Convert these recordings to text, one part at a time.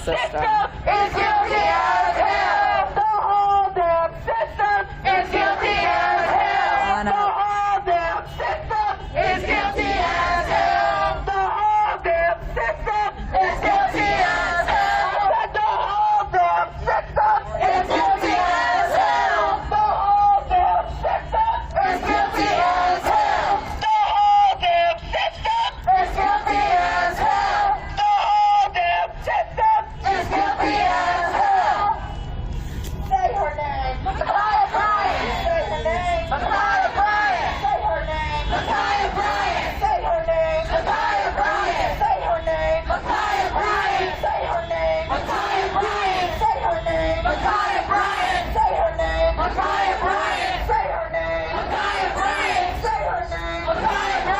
system. Is guilty as hell. The whole damn system is guilty as hell. The whole damn system is guilty as hell. The whole damn system is guilty as hell. The whole damn system is guilty as hell. The whole damn system is guilty as hell. The whole damn system is guilty as hell. The whole damn system is guilty as hell. Say her name. Ma'Khia Bryant. Say her name. Ma'Khia Bryant. Say her name. Ma'Khia Bryant. Say her name. Ma'Khia Bryant. Say her name. Ma'Khia Bryant. Say her name. Ma'Khia Bryant. Say her name. Ma'Khia Bryant. Say her name. Ma'Khia Bryant. Say her name. Ma'Khia Bryant. Say her name. Ma'Khia Bryant.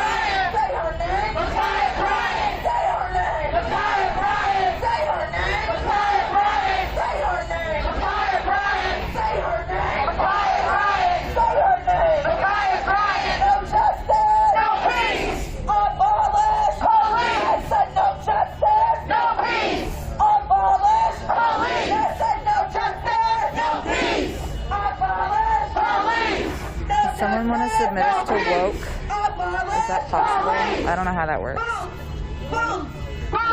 Say her name. Ma'Khia Bryant. Say her name. Ma'Khia Bryant. Say her name. Ma'Khia Bryant. Say her name. Ma'Khia Bryant. Say her name. Ma'Khia Bryant. Say her name. Ma'Khia Bryant. No justice. No peace. Abolish police. I said no justice. No peace. Abolish police. I said no justice. No peace. Abolish police. Does someone want to submit us to woke? Is that possible? I don't know how that works.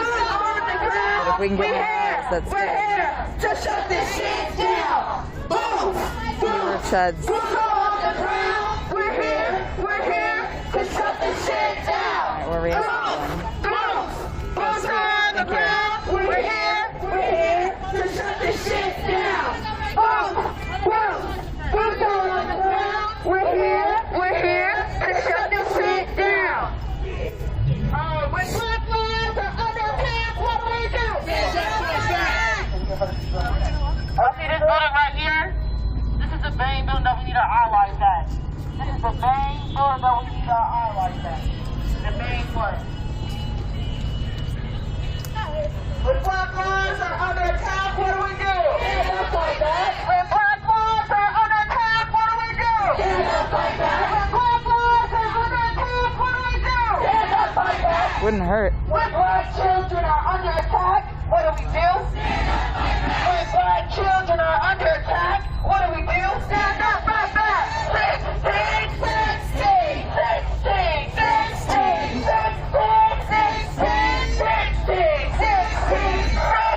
But if we can get more likes, that's We're good. here to shut this shit down. Boom. Fewer chuds. Boots on the ground. We're here to shut this shit down. Alright, we're reacting. Boots on the ground. We're here to shut this shit down. Boots on the ground. We're here to shut this shit down. When Black lives are under attack, what do we do? See this building right here? This is the main building that we need our allies at. This is the main building that we need our allies at. The main one. When Black lives are under attack, what do we do? Stand up like that. When Black lives are under attack, what do we do? Stand up like that. When Black lives are under attack, what do we do? Stand up like that. Wouldn't hurt. When Black children are under attack, what do we do? Stand up like that. When Black children are under attack, what do we do? Stand up like that. 16, 16, 16, 16, 16, 16, 16, 16, 16,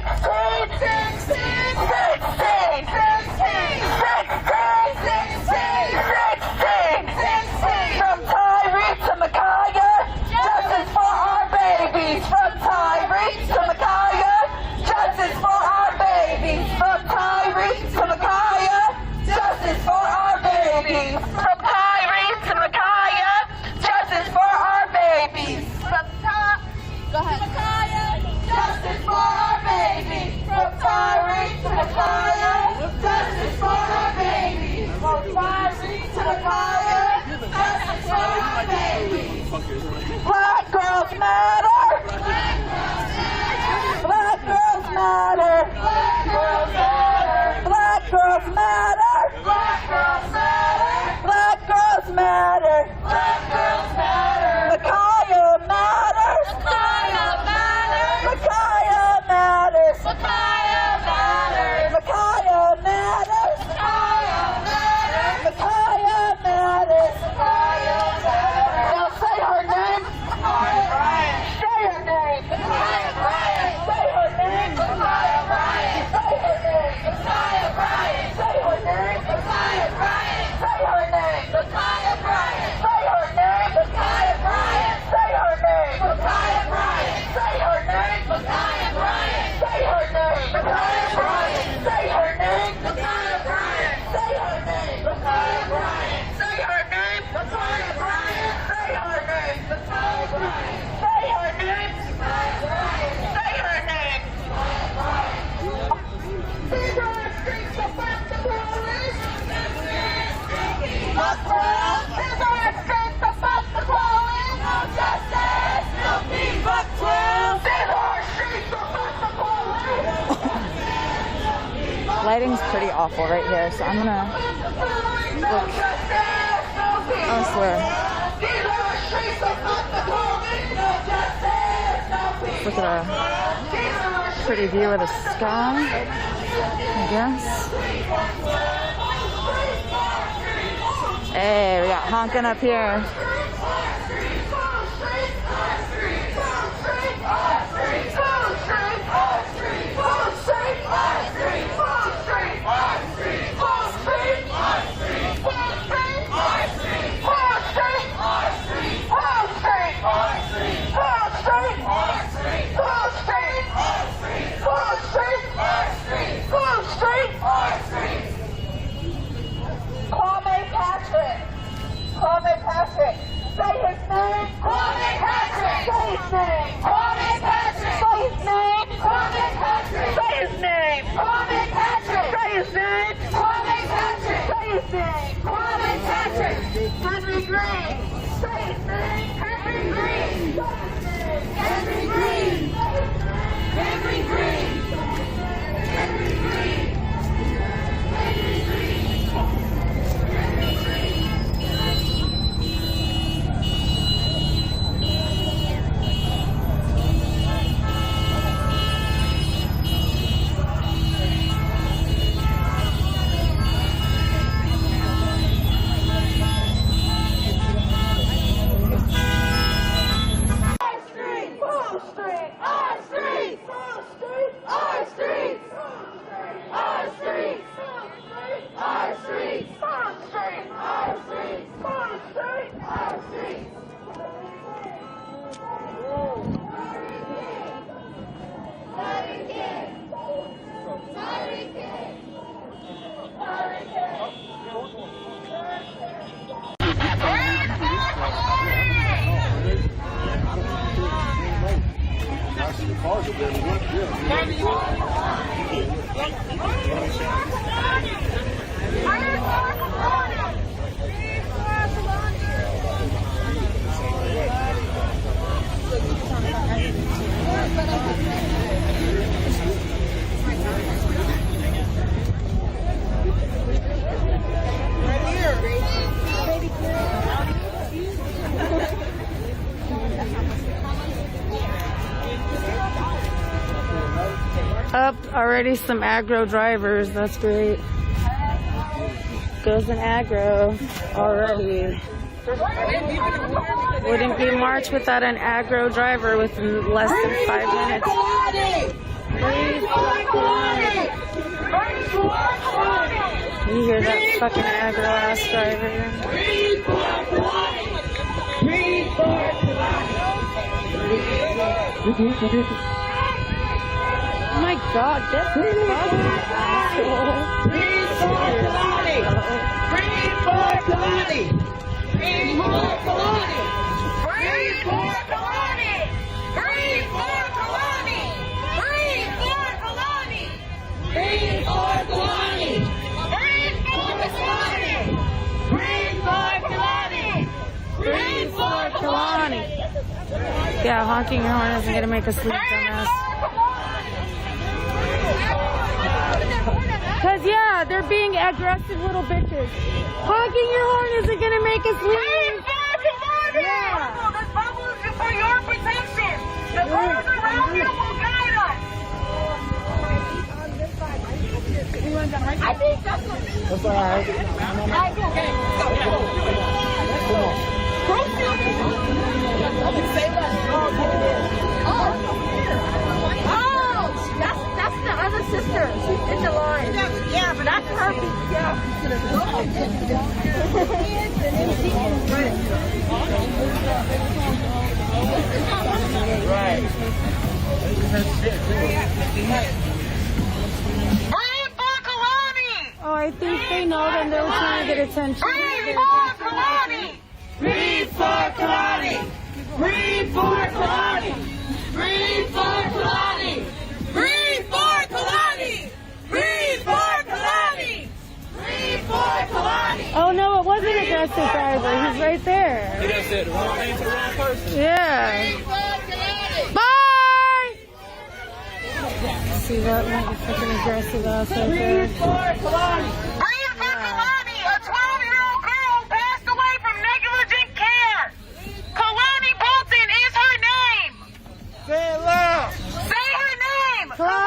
16, 16, 16, 16. From Tyreek to Ma'Khia, justice for our babies. From Tyreek to Ma'Khia, justice for our babies. From Tyreek to Ma'Khia, justice for our babies. From Tyreek to Ma'Khia, justice for our babies. From Go ahead. justice for our babies. From Tyreek to Ma'Khia, justice for our babies. From Tyreek to Ma'Khia, justice for our babies. Black girls matter. Black girls matter. Black girls matter. Black girls matter. Black girls matter. Black girls matter. Black girls matter. Ma'Khia matters. Ma'Khia matters. Ma'Khia matters. Ma'Khia matters. Ma'Khia matters. Ma'Khia matters. Ma'Khia matters. Ma'Khia matters. Now say her name. Ma'Khia Bryant. Say her name. Ma'Khia Bryant. Say her name. Ma'Khia Bryant. Say her name. Ma'Khia Bryant. Say her name. Ma'Khia Bryant. Say her name. Ma'Khia Bryant. Say her name. Ma'Khia Bryant. Say her name. Ma'Khia Bryant. Say her name. Ma'Khia Bryant. Say her name. Ma'Khia Bryant. Say her name. Ma'Khia Bryant. Say her name. Ma'Khia Bryant. Say her name. Ma'Khia Bryant. Say her name. Ma'Khia Bryant. Say her name. Ma'Khia Bryant. Say her name. These are the streets of the police. Fuck well. These are the streets of the police. No justice. No peace. Fuck well. These are the streets of the police. Lighting's pretty awful right here, so I'm gonna look. I swear. Look at that. pretty view of the sky, I guess. Hey, we got honking up here. Kwame Patrick. Say his name. Kwame Patrick. Say his name. Kwame Patrick. Say his name. Kwame Patrick. Say his name. Kwame Patrick. Say his name. Kwame Patrick. Say his name. Kwame Patrick. Henry Green. Say his name. Henry Green. Henry Green. Henry Green. Henry Green. Up already some aggro drivers. That's great. Goes an aggro already. Wouldn't be March without an aggro driver within less than 5 minutes. You hear that fucking aggro ass driver? Oh my God, get the fucking asshole. Green for Kalani! Green for Kalani! Green for Kalani! Green for Kalani! Green for Kalani! Green for Kalani! Green for Kalani! Green for Kalani! Green for Kalani! Green for Kalani. Yeah, honking your horn isn't gonna make us leave, dumbass. Cause yeah, they're being aggressive little bitches. Honking your horn isn't gonna make us leave. Yeah. This bubble is for your protection. The cars around you will guide us. I think that's what. That's all right. Okay, Oh, that's the other sister in the line. Yeah, but that's her. Right. Green for Kalani! Oh, I think they know that they're trying to get attention. Green for Kalani! Green for Kalani! Green for Kalani! Green for Kalani! Green for Kalani! Green for Kalani! Green for Kalani! Oh no, it was an aggressive driver. He's right there. You just said the wrong name to the wrong person. Yeah. Green for Kalani! Bye! See that one fucking aggressive ass right there? Green for Kalani! Green for Kalani! A 12-year-old girl passed away from negligent care. Kalani Bolton is her name. Say it loud. Say her name. Kalani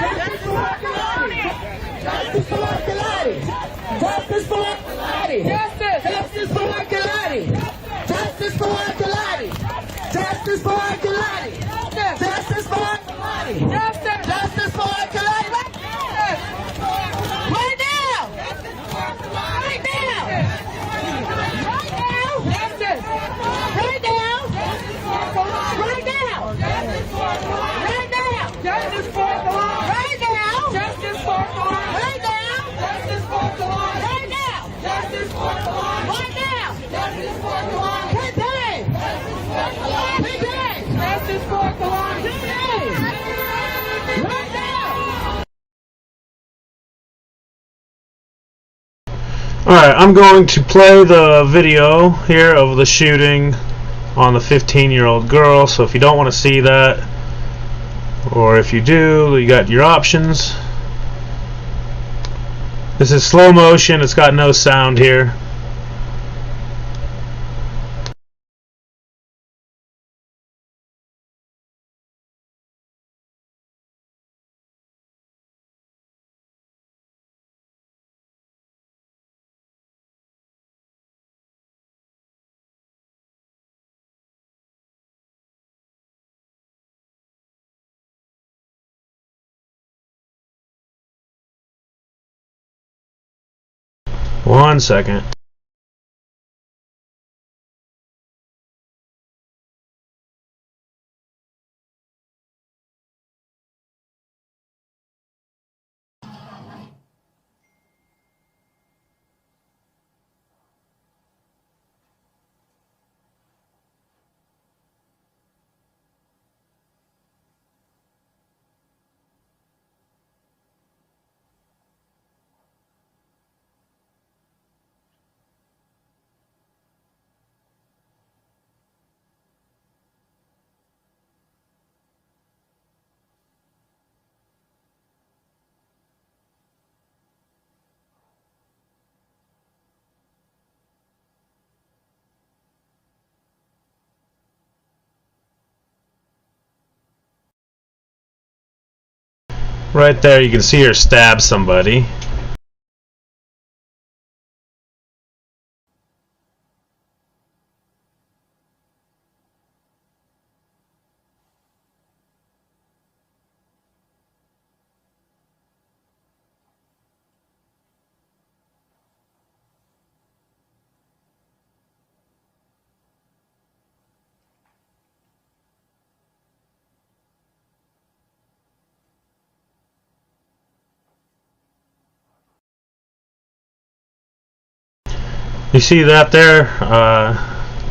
Justice for Kalani! Justice for Kalani! Justice for Kalani! Justice for Kalani! Justice for Kalani! Justice for Kalani! Justice for Kalani! Justice for Kalani! Right now! Right now! Right now! Justice! Right now! Right now! Right now! Justice for Kalani! Right now! Justice for Kalani! Right now! Justice for Kalani! Right now! Justice for Kalani! Right now! Justice for Kalani! Today! Today! Justice for Kalani! Today! Right now! Alright, I'm going to play the video here of the shooting on the 15-year-old girl, so if you don't want to see that, or if you do, you got your options. This is slow motion, it's got no sound here. One second. Right there, you can see her stab somebody. You see that there?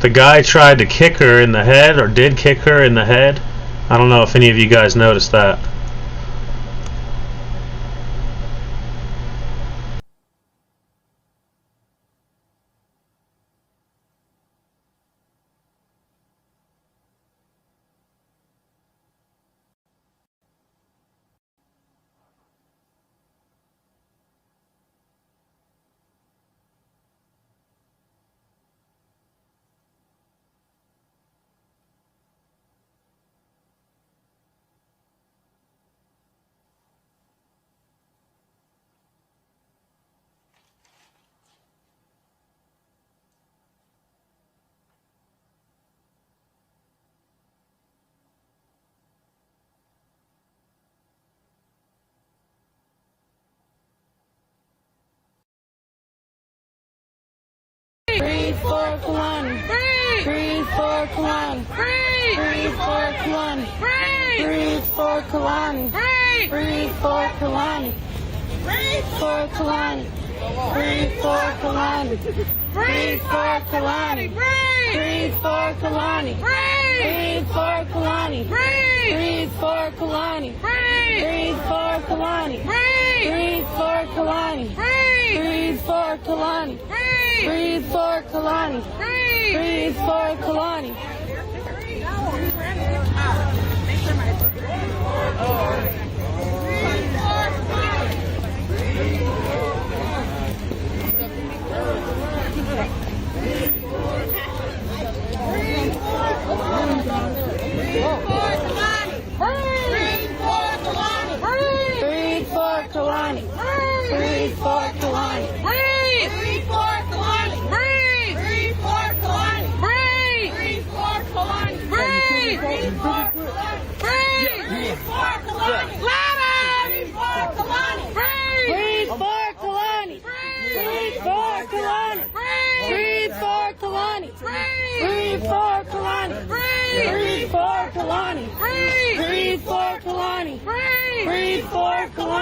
The guy tried to kick her in the head, or did kick her in the head. I don't know if any of you guys noticed that. Free for Kalani. Free. Free for Kalani. Free. Free for Kalani. Free. Free for Kalani. Free. Free for Kalani. Free for Kalani. Free for Kalani. Free for Kalani. Free for Kalani. Free for Kalani. Free for Kalani. Free for Kalani. Free for Kalani. Free for Kalani. Free for Kalani. Free for Kalani. Free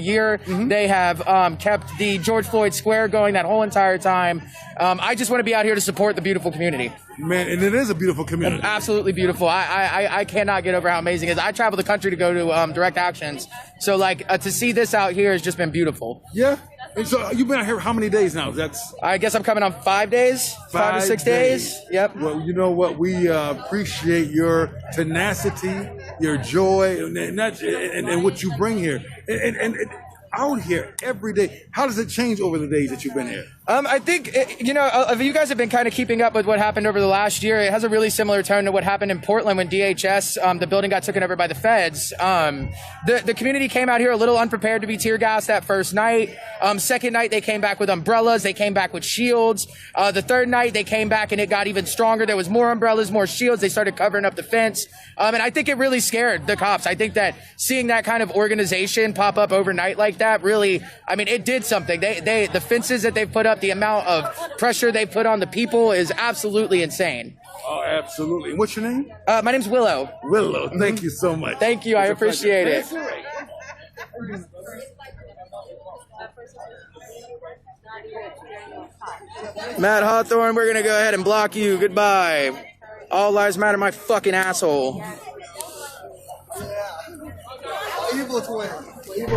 year. They have kept the George Floyd Square going that whole entire time. I just want to be out here to support the beautiful community. Man, and it is a beautiful community. Absolutely beautiful. I cannot get over how amazing it is. I travel the country to go to direct actions. So like to see this out here has just been beautiful. Yeah. And so you've been out here how many days now? That's I guess I'm coming on 5 days, 5 to 6 days. Yep. Well, you know what? We appreciate your tenacity, your joy, and what you bring here. And out here every day. How does it change over the days that you've been here? I think, if you guys have been kind of keeping up with what happened over the last year, it has a really similar tone to what happened in Portland when DHS, the building got taken over by the feds. The community came out here a little unprepared to be tear gassed that first night. Second night, they came back with umbrellas. They came back with shields. The third night, they came back and it got even stronger. There was more umbrellas, more shields. They started covering up the fence. And I think it really scared the cops. I think that seeing that kind of organization pop up overnight like that really, it did something. The fences that they've put up, the amount of pressure they put on the people is absolutely insane. Oh, absolutely. What's your name? My name's Willow. Willow. Thank you so much. Thank you. I It's a appreciate it. pleasure. Matt Hawthorne, we're going to go ahead and block you. Goodbye. All lives matter, my fucking asshole.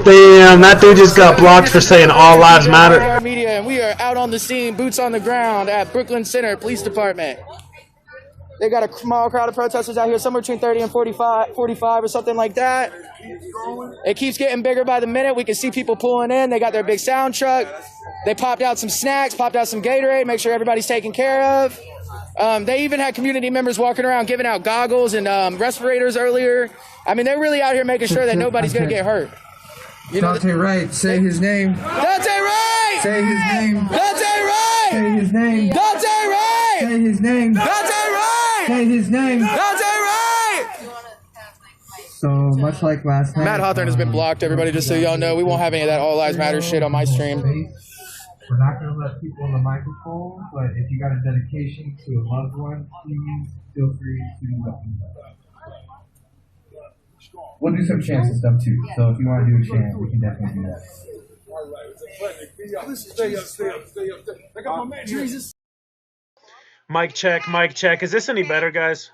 Damn, that dude just got blocked for saying all lives matter. Media, and we are out on the scene, boots on the ground at Brooklyn Center Police Department. They got a small crowd of protesters out here, somewhere between 30 and 45 or something like that. It keeps getting bigger by the minute. We can see people pulling in. They got their big sound truck. They popped out some snacks, popped out some Gatorade, make sure everybody's taken care of. They even had community members walking around giving out goggles and respirators earlier. They're really out here making sure that nobody's going to get hurt. Dante Wright, say his name. Dante Wright! Say his name. Dante Wright! Say his name. Dante Wright! Say his name. Dante Wright! Say his name. Dante Wright! So much like last night. Matt Hawthorne has been blocked, everybody, just so y'all know. We won't have any of that All Lives Matter shit on my stream. We're not going to let people on the microphone, but if you got a dedication to a loved one, please feel free to let me know. We'll do some chants and stuff too. So if you want to do a chant, we can definitely do that. All right, it's a pleasure. Stay up, stay up, stay up. I got my man, Jesus. Mic check, mic check. Is this any better, guys?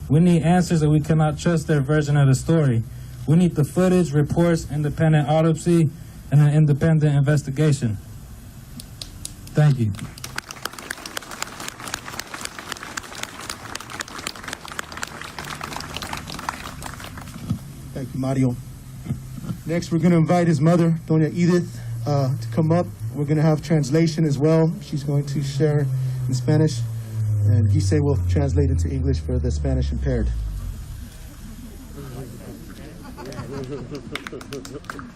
We need answers, and we cannot trust their version of the story. We need the footage, reports, independent autopsy, and an independent investigation. Thank you. Thank you, Mario. Next, we're going to invite his mother, Doña Edith, to come up. We're going to have translation as well. She's going to share in Spanish, and Gise will translate into English for the Spanish impaired.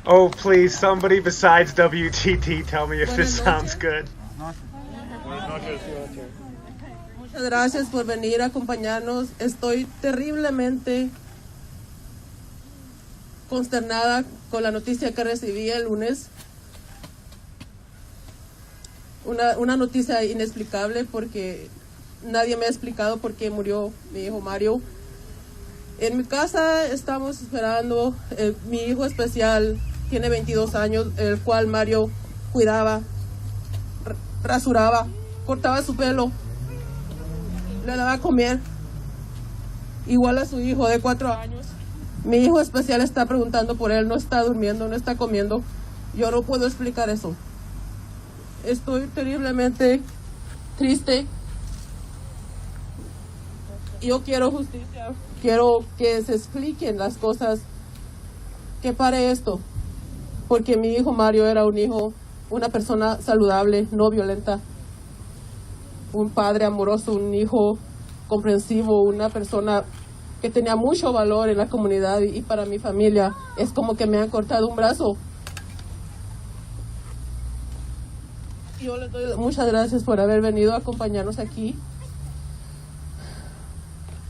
Oh, please, somebody besides WTT tell me if this sounds good. Muchas gracias por venir a acompañarnos. Estoy terriblemente consternada con la noticia que recibí el lunes. Una noticia inexplicable porque nadie me ha explicado por qué murió mi hijo Mario. En mi casa estamos esperando, mi hijo especial tiene 22 años, el cual Mario cuidaba, rasuraba, cortaba su pelo, le daba a comer, igual a su hijo de 4 años. Mi hijo especial está preguntando por él, no está durmiendo, no está comiendo. Yo no puedo explicar eso. Estoy terriblemente triste. Yo quiero justicia, quiero que se expliquen las cosas, que pare esto, porque mi hijo Mario era un hijo, una persona saludable, no violenta, un padre amoroso, un hijo comprensivo, una persona que tenía mucho valor en la comunidad y para mi familia. Es como que me han cortado un brazo. Yo les doy muchas gracias por haber venido a acompañarnos aquí,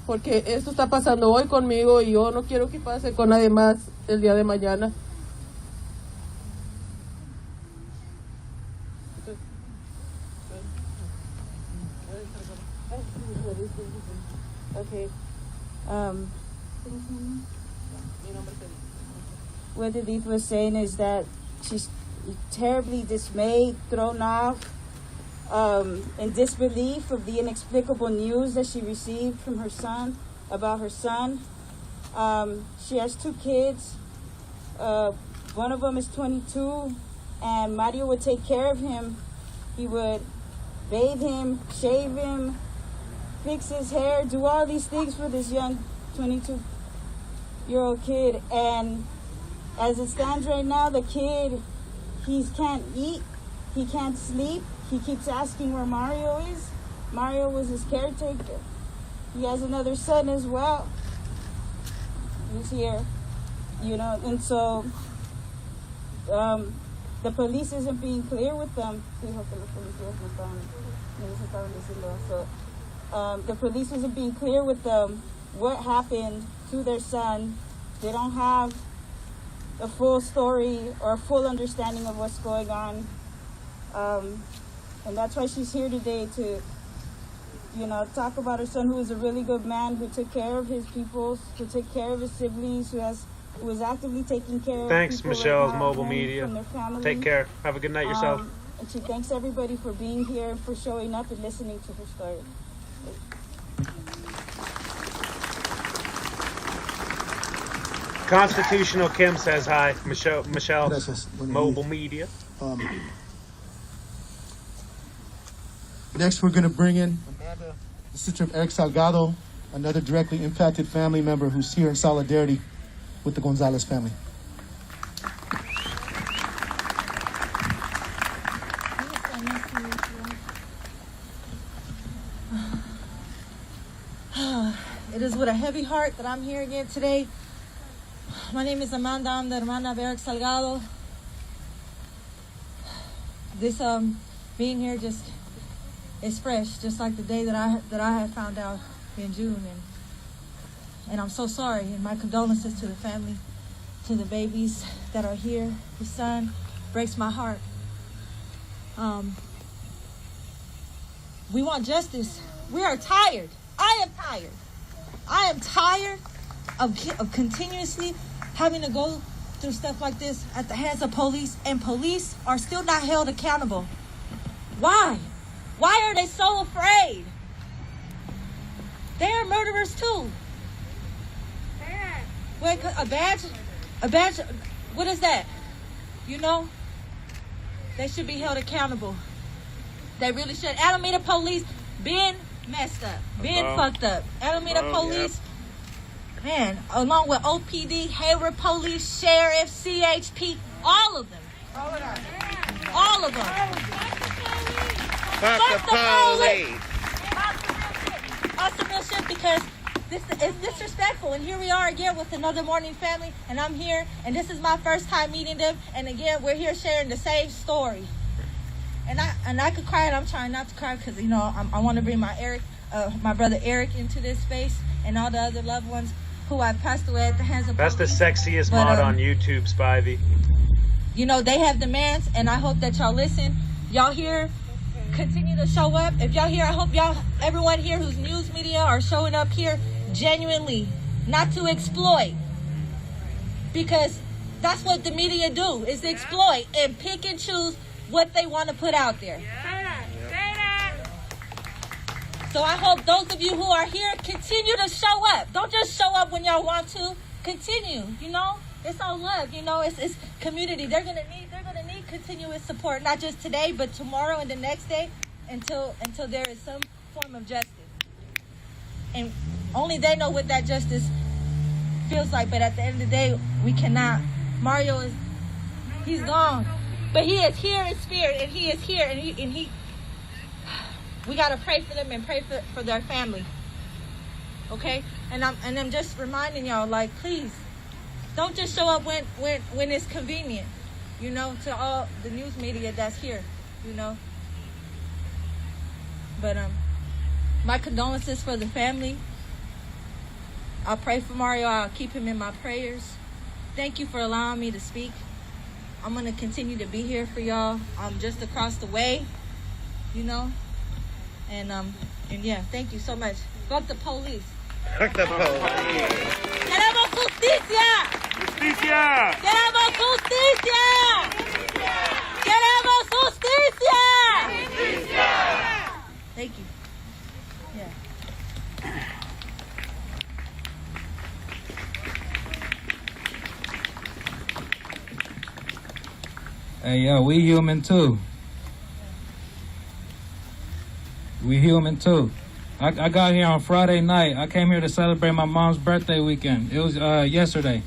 porque esto está pasando hoy conmigo y yo no quiero que pase con nadie más el día de mañana. Okay. What Edith was saying is that she's terribly dismayed, thrown off, in disbelief of the inexplicable news that she received from her son, about her son. She has 2 kids. One of them is 22, and Mario would take care of him. He would bathe him, shave him, fix his hair, do all these things for this young 22-year-old kid. And as it stands right now, the kid, he can't eat, he can't sleep. He keeps asking where Mario is. Mario was his caretaker. He has another son as well who's here, you know, and so the police isn't being clear with them. So the police isn't being clear with them what happened to their son. They don't have a full story or a full understanding of what's going on. And that's why she's here today to, you know, talk about her son, who is a really good man, who took care of his people, who took care of his siblings, who was actively taking care Thanks, of people Michelle's right now, Mobile from Media. their family. Take care. Have a good night yourself. And she thanks everybody for being here and for showing up and listening to her story. Constitutional Kim says hi. Michelle, Gracias. Mobile Media. Next, we're going to bring in the sister of Eric Salgado, another directly impacted family member who's here in solidarity with the Gonzalez family. It is with a heavy heart that I'm here again today. My name is Amanda. I'm the hermana of Eric Salgado. This being here just is fresh, just like the day that I had found out in June, and I'm so sorry. And my condolences to the family, to the babies that are here. His son breaks my heart. We want justice. We are tired. I am tired. I am tired of continuously having to go through stuff like this at the hands of police, and police are still not held accountable. Why? Why are they so afraid? They are murderers too. Wait, a badge? A badge? What is that? You know? They should be held accountable. They really should. Alameda police been messed up, been fucked up. Alameda police, man, along with OPD, Hayward Police, Sheriff, CHP, all of them. All of them. Fuck the police. Awesome real shit, because this is disrespectful. And here we are again with another morning family, and I'm here, and this is my first time meeting them, and again we're here sharing the same story. And I could cry, and I'm trying not to cry because, you know, I want to bring my brother Eric into this space, and all the other loved ones who have passed away at the hands of That's police. the sexiest mod on YouTube, Spivey. You know, they have demands, and I hope that y'all listen. Y'all here, continue to show up. If y'all here, I hope everyone here who's news media are showing up here genuinely, not to exploit. Because that's what the media do, is exploit and pick and choose what they want to put out there. So I hope those of you who are here continue to show up. Don't just show up when y'all want to. Continue, you know? It's all love, you know, it's community. They're gonna need continuous support, not just today, but tomorrow and the next day, until there is some form of justice. And only they know what that justice feels like. But at the end of the day, we cannot. Mario he's gone, but he is here in spirit, and he is here, and he. We gotta pray for them and pray for their family. Okay, and I'm just reminding y'all, like, please. Don't just show up when it's convenient, you know, to all the news media that's here, you know. But my condolences for the family. I'll pray for Mario. I'll keep him in my prayers. Thank you for allowing me to speak. I'm going to continue to be here for y'all. I'm just across the way, you know. And yeah, thank you so much. Fuck the police. Fuck the police. Queremos justicia. Justicia. Queremos justicia. Queremos justicia. Thank you. Hey, yo, we human too. We human too. I got here on Friday night. I came here to celebrate my mom's birthday weekend. It was yesterday.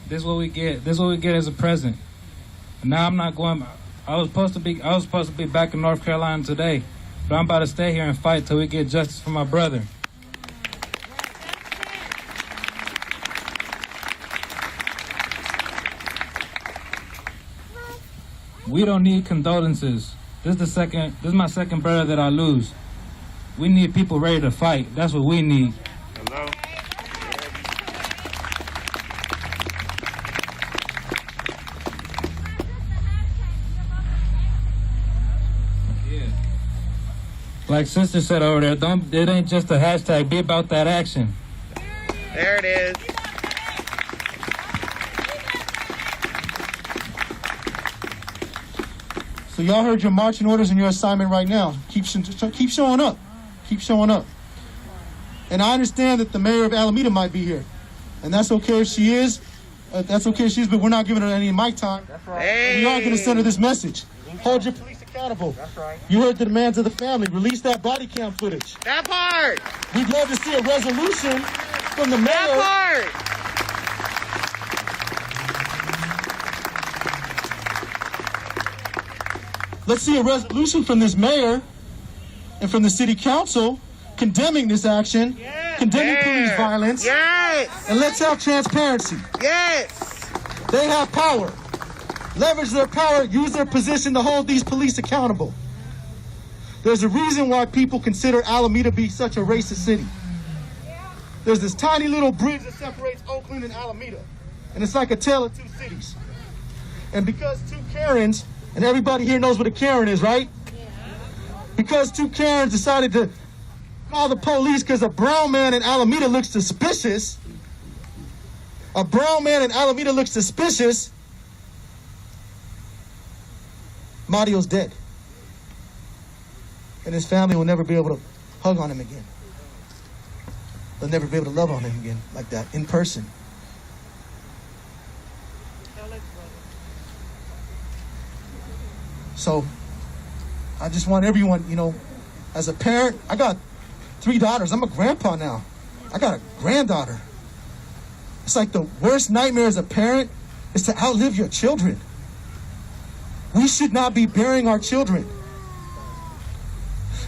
This is what we get. This is what we get as a present. Now I'm not going. I was supposed to be back in North Carolina today, but I'm about to stay here and fight till we get justice for my brother. We don't need condolences. This is my second brother that I lose. We need people ready to fight. That's what we need. Hello. Yeah. Like sister said over there, it ain't just a hashtag, be about that action. There it is. So y'all heard your marching orders and your assignment right now. Keep showing up. Keep showing up. And I understand that the mayor of Alameda might be here. And that's okay if she is. That's okay if she is, but we're not giving her any mic time. That's right. Hey. We are going to send her this message. Hold your police accountable. That's right. You heard the demands of the family. Release that body cam footage. That part. We'd love to see a resolution from the mayor. That part. Let's see a resolution from this mayor and from the city council condemning this action, condemning police violence. Yes. And let's have transparency. Yes. They have power. Leverage their power, use their position to hold these police accountable. There's a reason why people consider Alameda to be such a racist city. There's this tiny little bridge that separates Oakland and Alameda. And it's like a tale of two cities. And because two Karens, and everybody here knows what a Karen is, right? Yeah. Because two Karens decided to call the police because a brown man in Alameda looks suspicious. A brown man in Alameda looks suspicious. Mario's dead. And his family will never be able to hug on him again. They'll never be able to love on him again like that, in person. So, I just want everyone, as a parent, I got 3 daughters. I'm a grandpa now. I got a granddaughter. It's like the worst nightmare as a parent is to outlive your children. We should not be burying our children.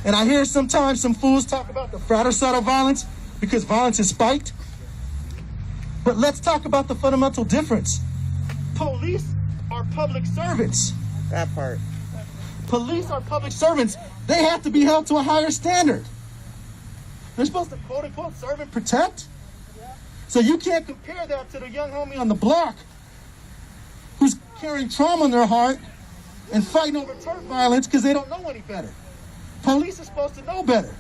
And I hear sometimes some fools talk about the fratricidal violence because violence is spiked. But let's talk about the fundamental difference. Police are public servants. That part. Police are public servants. They have to be held to a higher standard. They're supposed to quote unquote serve and protect. So you can't compare that to the young homie on the block who's carrying trauma in their heart and fighting over turf violence because they don't know any better. Police are supposed to know better.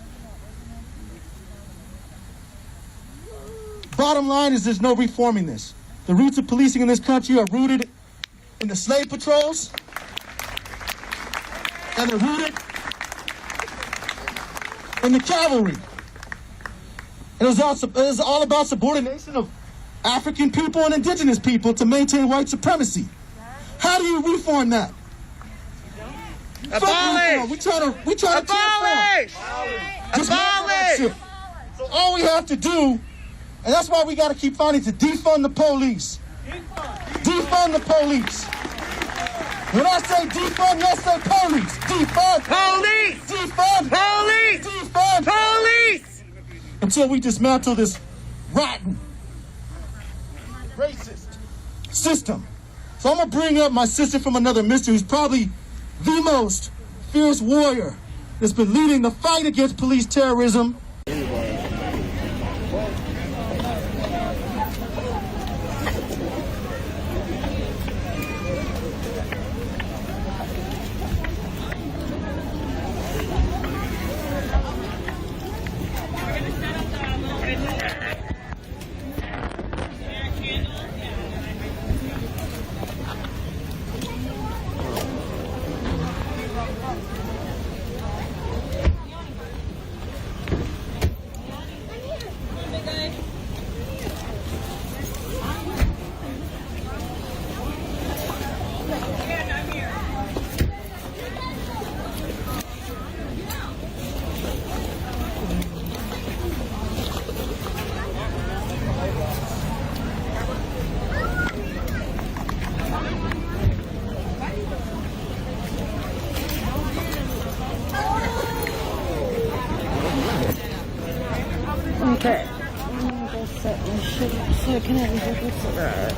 Bottom line is there's no reforming this. The roots of policing in this country are rooted in the slave patrols, and they're rooted in the cavalry. And it was all about subordination of African people and indigenous people to maintain white supremacy. How do you reform that? Abolish! We try to abolish! Abolish! So all we have to do, and that's why we got to keep fighting to defund the police. Defund the police. When I say defund, let's say police. Defund police. Defund police. Defund police. Until we dismantle this rotten, racist system. So I'm gonna bring up my sister from another mister who's probably the most fierce warrior that's been leading the fight against police terrorism. Okay. I'm gonna go set my shit up so I can have a good look at that.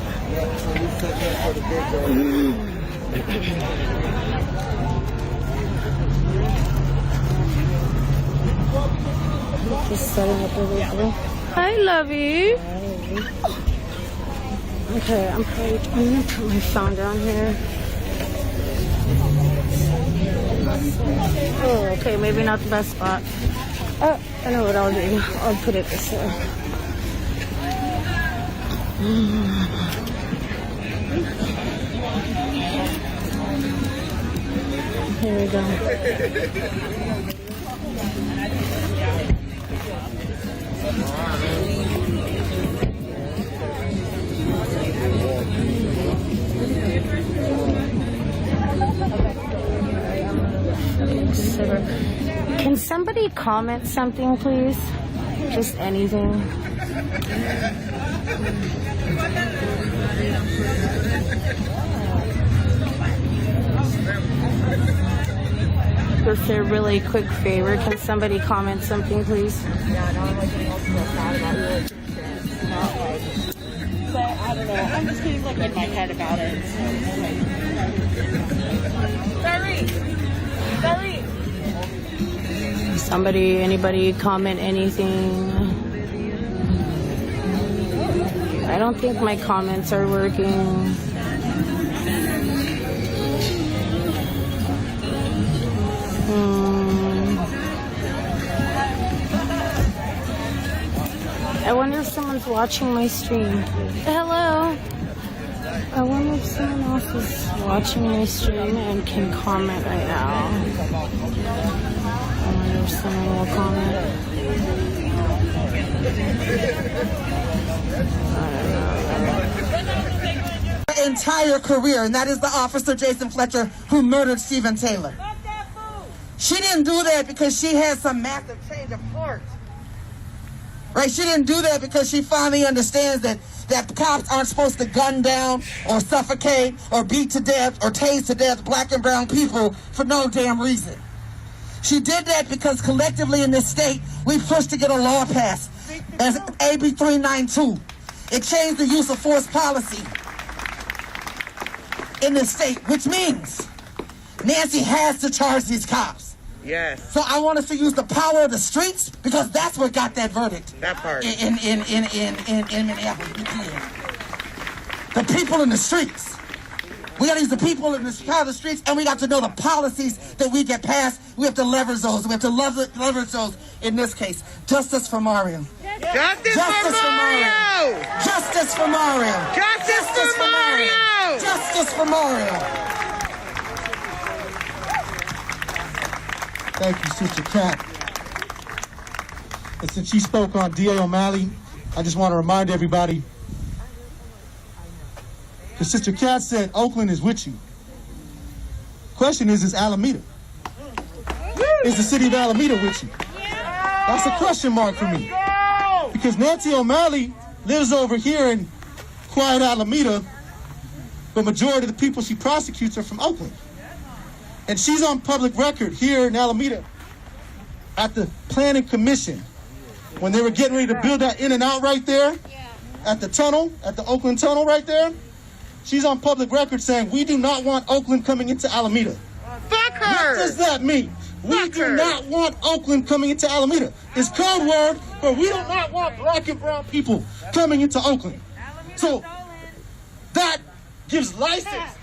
Just setting up everything. Hi, Lovey. Okay, I'm gonna put my phone down here. Oh, okay, maybe not the best spot. Oh, I know what I'll do. I'll put it this way. Here we go. Can somebody comment something, please? Just anything. Just a really quick favor, can somebody comment something, please? But I don't know. I'm just getting like in my head about it. Barry! Anybody comment anything? I don't think my comments are working. I wonder if someone's watching my stream. Hello. I wonder if someone else is watching my stream and can comment right now. I wonder if someone will comment. Her entire career, and that is the officer Jason Fletcher who murdered Stephen Taylor. She didn't do that because she had some massive change of heart. Right? She didn't do that because she finally understands that cops aren't supposed to gun down or suffocate or beat to death or tase to death black and brown people for no damn reason. She did that because collectively in this state, we pushed to get a law passed as AB 392. It changed the use of force policy in this state, which means Nancy has to charge these cops. Yes. So I want us to use the power of the streets because that's what got that verdict. That part. In Minneapolis. The people in the streets. We got to use the people in the power of the streets, and we got to know the policies that we get passed. We have to leverage those. We have to leverage those. In this case, justice for Mario. Justice for Mario. Justice for Mario. Justice for Mario. Justice for Mario. Thank you, Sister Kat. And since she spoke on D.A. O'Malley, I just want to remind everybody, because Sister Kat said Oakland is with you. Question is Alameda? Is the city of Alameda with you? That's a question mark for me. Because Nancy O'Malley lives over here in quiet Alameda, but majority of the people she prosecutes are from Oakland. And she's on public record here in Alameda at the Planning Commission when they were getting ready to build that in and out right there at the tunnel, at the Oakland tunnel right there. She's on public record saying, we do not want Oakland coming into Alameda. Fuck her! What does that mean? We do not want Oakland coming into Alameda. It's code word for we do not want black and brown people coming into Oakland. So that gives license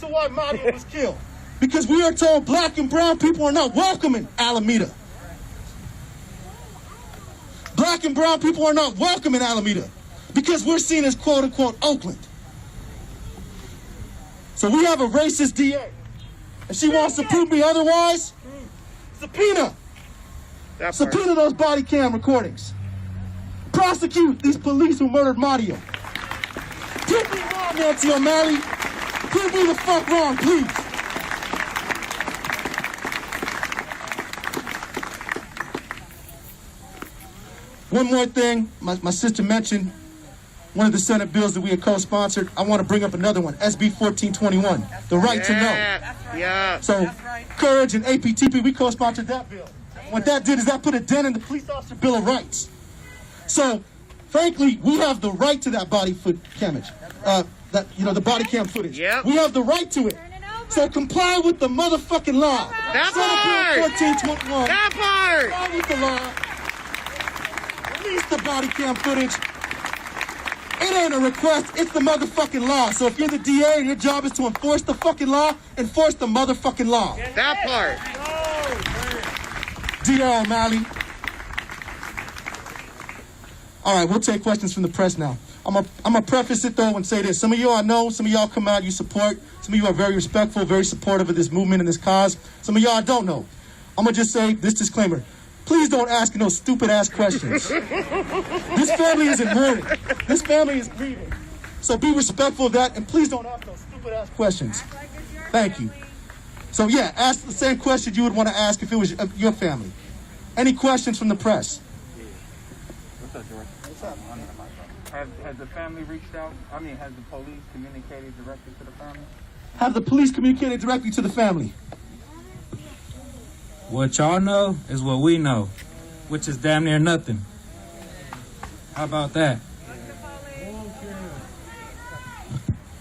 to why Mario was killed. Because we are told black and brown people are not welcome in Alameda. Black and brown people are not welcome in Alameda because we're seen as quote unquote Oakland. So we have a racist DA. And she wants to prove me otherwise. Subpoena. Subpoena those body cam recordings. Prosecute these police who murdered Mario. Prove me wrong, Nancy O'Malley. Prove me the fuck wrong, please. One more thing, my sister mentioned one of the Senate bills that we had co-sponsored. I want to bring up another one, SB 1421, the right to know. Yeah. So, Courage and APTP, we co-sponsored that bill. What that did is that put a dent in the police officer Bill of Rights. So, frankly, we have the right to that body cam the body cam footage. Yep. We have the right to it. So comply with the motherfucking law. That Senate Bill part. 1421. That part. Comply with the law. Release the body cam footage. It ain't a request, it's the motherfucking law. So if you're the DA and your job is to enforce the fucking law, enforce the motherfucking law. That part. D.R. O'Malley. All right, we'll take questions from the press now. I'm gonna preface it though and say this. Some of y'all know, some of y'all come out, you support. Some of you are very respectful, very supportive of this movement and this cause. Some of y'all don't know. I'm gonna just say this disclaimer. Please don't ask no stupid ass questions. This family is in mourning. This family is grieving. So be respectful of that and please don't ask no stupid ass questions. Thank you. So yeah, ask the same question you would want to ask if it was your family. Any questions from the press? What's up, George? What's up? Has the family reached out? Has the police communicated directly to the family? Have the police communicated directly to the family? What y'all know is what we know, which is damn near nothing. How about that?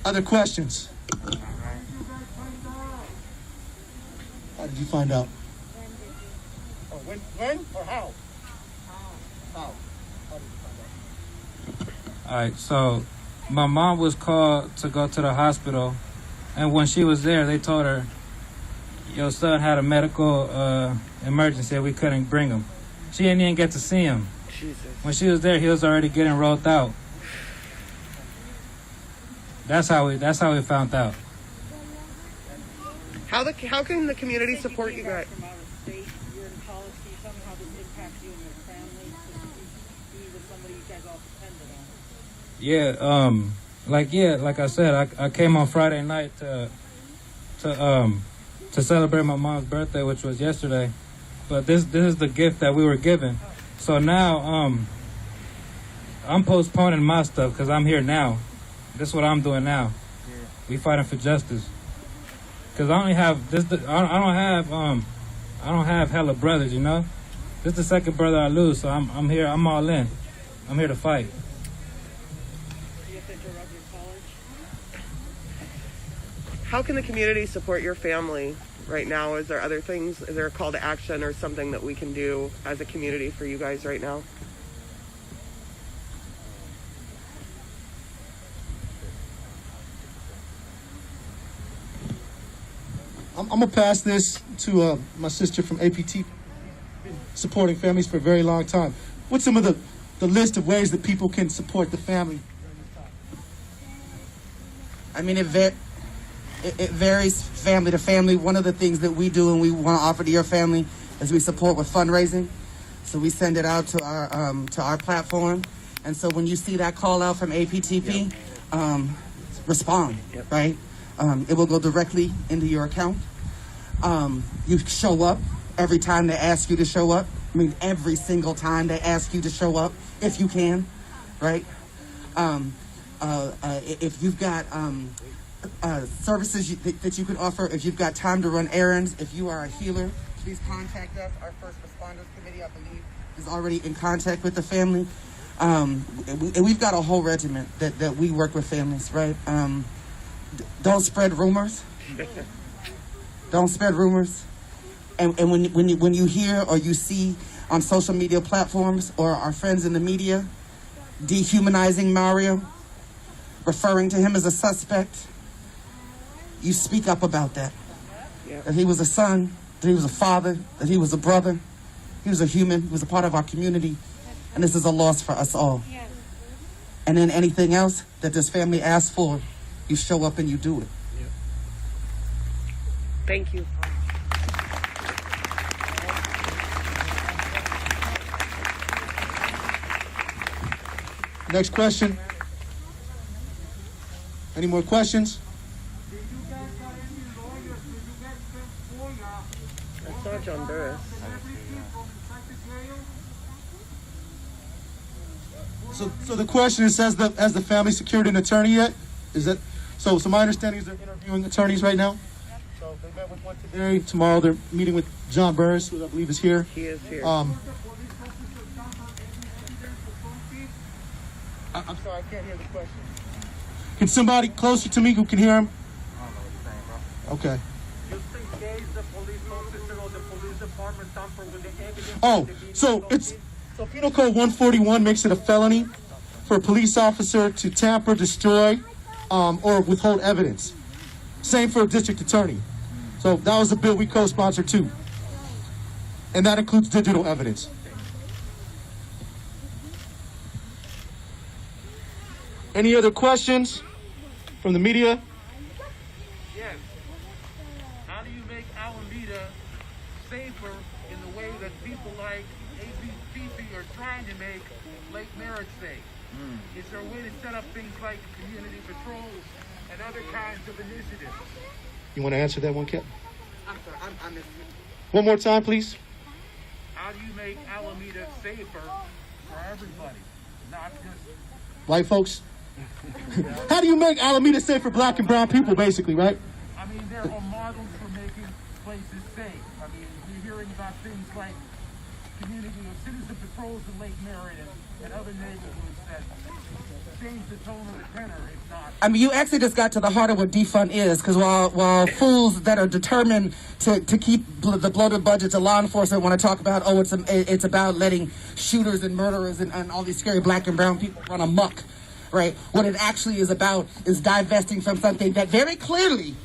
Other questions? How did you find out? Oh, when or how? How? All right, so my mom was called to go to the hospital, and when she was there, they told her, your son had a medical emergency and we couldn't bring him. She didn't even get to see him. Jesus. When she was there, he was already getting rolled out. That's how we found out. How can the community support you guys? Yeah, like I said, I came on Friday night to celebrate my mom's birthday, which was yesterday. But this is the gift that we were given. So now I'm postponing my stuff because I'm here now. This is what I'm doing now. We fighting for justice. Cause I only have this. I don't have hella brothers, you know. This is the second brother I lose, so I'm here. I'm all in. I'm here to fight. How can the community support your family right now? Is there other things? Is there a call to action or something that we can do as a community for you guys right now? I'm gonna pass this to my sister from APT, been supporting families for a very long time. What's some of the list of ways that people can support the family? I mean, it varies family to family. One of the things that we do and we want to offer to your family is we support with fundraising. So we send it out to our platform. And so when you see that call out from APTP, respond, right? It will go directly into your account. You show up every time they ask you to show up. I mean, every single time they ask you to show up, if you can, right? If you've got services that you can offer, if you've got time to run errands, if you are a healer, please contact us. Our First Responders Committee, I believe, is already in contact with the family. And we've got a whole regiment that we work with families, right? Don't spread rumors. Don't spread rumors. And when you hear or you see on social media platforms or our friends in the media dehumanizing Mario, referring to him as a suspect, you speak up about that. Yeah. That he was a son, that he was a father, that he was a brother, he was a human, he was a part of our community, and this is a loss for us all. Yeah. And then anything else that this family asks for, you show up and you do it. Yeah. Thank you. Next question. Any more questions? I saw John Burris. So the question is, has the family secured an attorney yet? Is that so? So my understanding is they're interviewing attorneys right now. So they met with one today. Tomorrow they're meeting with John Burris, who I believe is here. He is here. I'm sorry, I can't hear the question. Can somebody closer to me who can hear him? Okay. Oh, so Penal Code 141 makes it a felony for a police officer to tamper, destroy, or withhold evidence. Same for a district attorney. So that was a bill we co-sponsored too. And that includes digital evidence. Any other questions from the media? Yes. How do you make Alameda safer in the way that people like ABCC are trying to make Lake Merritt safe? Is there a way to set up things like community patrols and other kinds of initiatives? You want to answer that one, Cap? I'm sorry, I missed it. One more time, please. How do you make Alameda safer for everybody, not just White folks? How do you make Alameda safe for black and brown people, basically, right? I mean, there are models for making places safe. I mean, we're hearing about things like community or citizen patrols in Lake Merritt and other neighborhoods that change the tone of the tenor, if not. I mean, you actually just got to the heart of what defund is, because while fools that are determined to keep the bloated budgets of law enforcement want to talk about, oh, it's about letting shooters and murderers and all these scary black and brown people run amok, right? What it actually is about is divesting from something that very clearly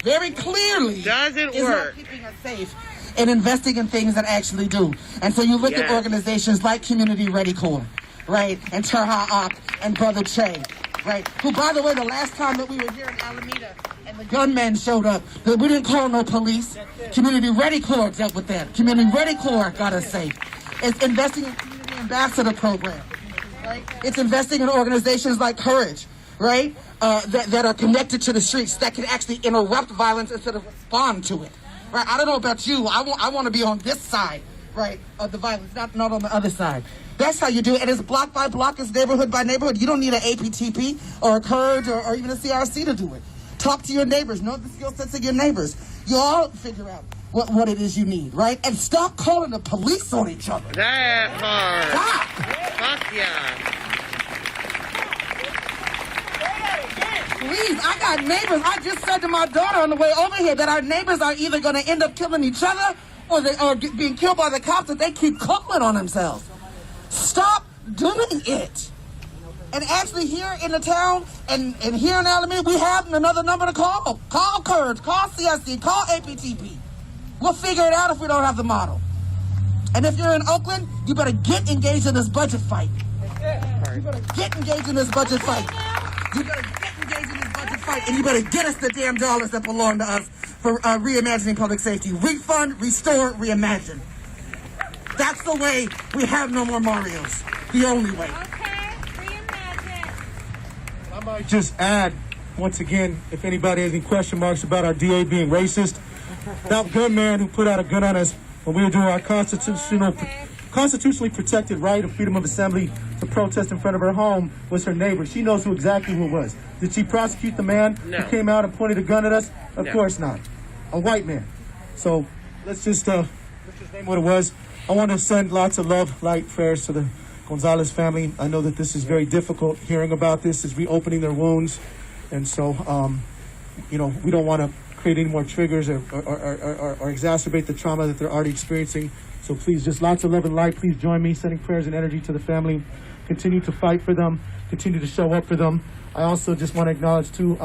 doesn't is work. not keeping us safe, and investing in things that actually do. And so you look at organizations like Community Ready Corps, right, and Terha Ak and Brother Che, right, who, by the way, the last time that we were here in Alameda and the gunmen showed up, that we didn't call no police. Community Ready Corps dealt with that. Community Ready Corps got us safe. It's investing in community ambassador program, right? It's investing in organizations like Courage, right, that are connected to the streets, that can actually interrupt violence instead of respond to it, right? I don't know about you. I want to be on this side, right, of the violence, not on the other side. That's how you do it. And it's block by block, it's neighborhood by neighborhood. You don't need an APTP or a Courage or even a CRC to do it. Talk to your neighbors. Know the skill sets of your neighbors. You all figure out what it is you need, right? And stop calling the police on each other. That part. Stop. Fuck yeah. Please, I got neighbors. I just said to my daughter on the way over here that our neighbors are either going to end up killing each other or they are being killed by the cops if they keep calling on themselves. Stop doing it. And actually here in the town and here in Alameda, we have another number to call. Call Courage, call CSC, call APTP. We'll figure it out if we don't have the model. And if you're in Oakland, you better get engaged in this budget fight. You better get engaged in this budget fight. You better get engaged in this budget fight, and you better get us the damn dollars that belong to us for reimagining public safety. Refund, restore, reimagine. That's the way. We have no more Marios. The only way. I might just add, once again, if anybody has any question marks about our DA being racist, that gunman who put out a gun on us when we were doing our constitutionally protected right of freedom of assembly to protest in front of her home was her neighbor. She knows exactly who it was. Did she prosecute the man No. who came out and pointed a gun at us? Of No. course not. A white man. So let's just name what it was. I want to send lots of love, light, prayers to the Gonzalez family. I know that this is very difficult. Hearing about this is reopening their wounds. And so, we don't want to create any more triggers or exacerbate the trauma that they're already experiencing. So please, just lots of love and light. Please join me sending prayers and energy to the family. Continue to fight for them. Continue to show up for them. I also just want to acknowledge, too,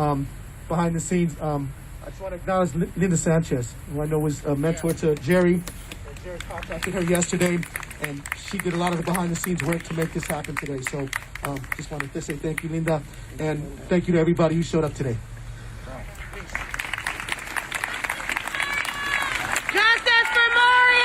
behind the scenes, I just want to acknowledge Linda Sanchez, who I know was a mentor to Jerry. Jerry contacted her yesterday, and she did a lot of the behind-the-scenes work to make this happen today. So just wanted to say thank you, Linda, and thank you to everybody who showed up today. Justice for Mario!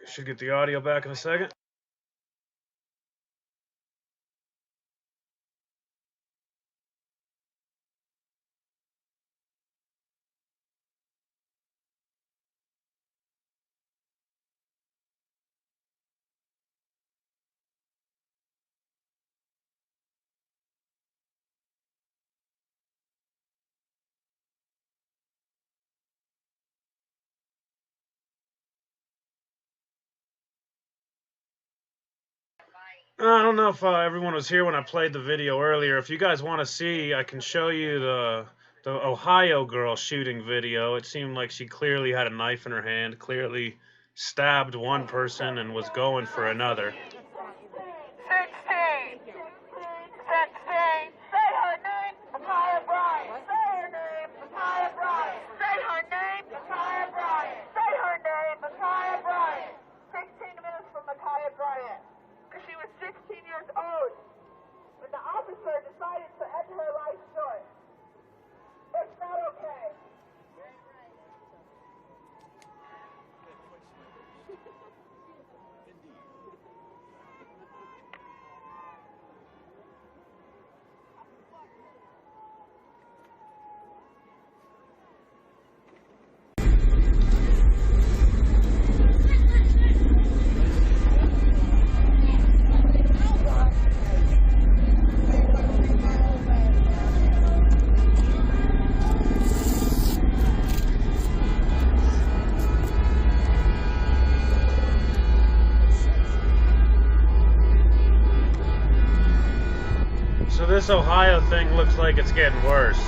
Should get the audio back in a second. I don't know if everyone was here when I played the video earlier. If you guys want to see, I can show you the Ohio girl shooting video. It seemed like she clearly had a knife in her hand, clearly stabbed one person and was going for another. 16. 16. Say her name, Ma'Khia Bryant. Say her name, Ma'Khia Bryant. Say her name, Ma'Khia Bryant. Say her name, Ma'Khia Bryant. 16 minutes from Ma'Khia Bryant. Because she was 16 years old when the officer decided to end her life short. It's not okay. So this Ohio thing looks like it's getting worse.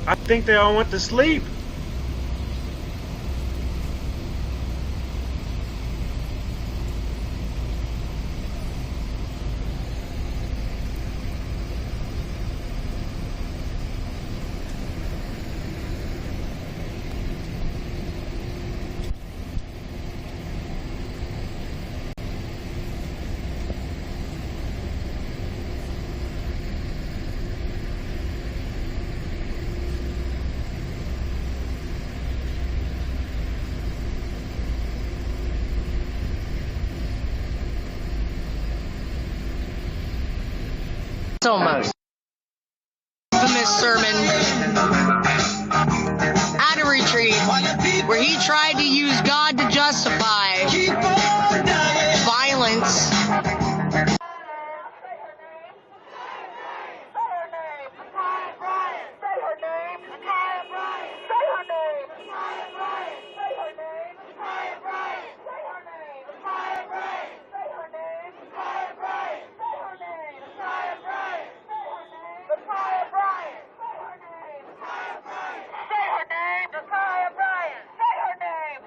I think they all went to sleep. Almost. Infamous sermon at a retreat where he tried to use God to justify violence. Say her name.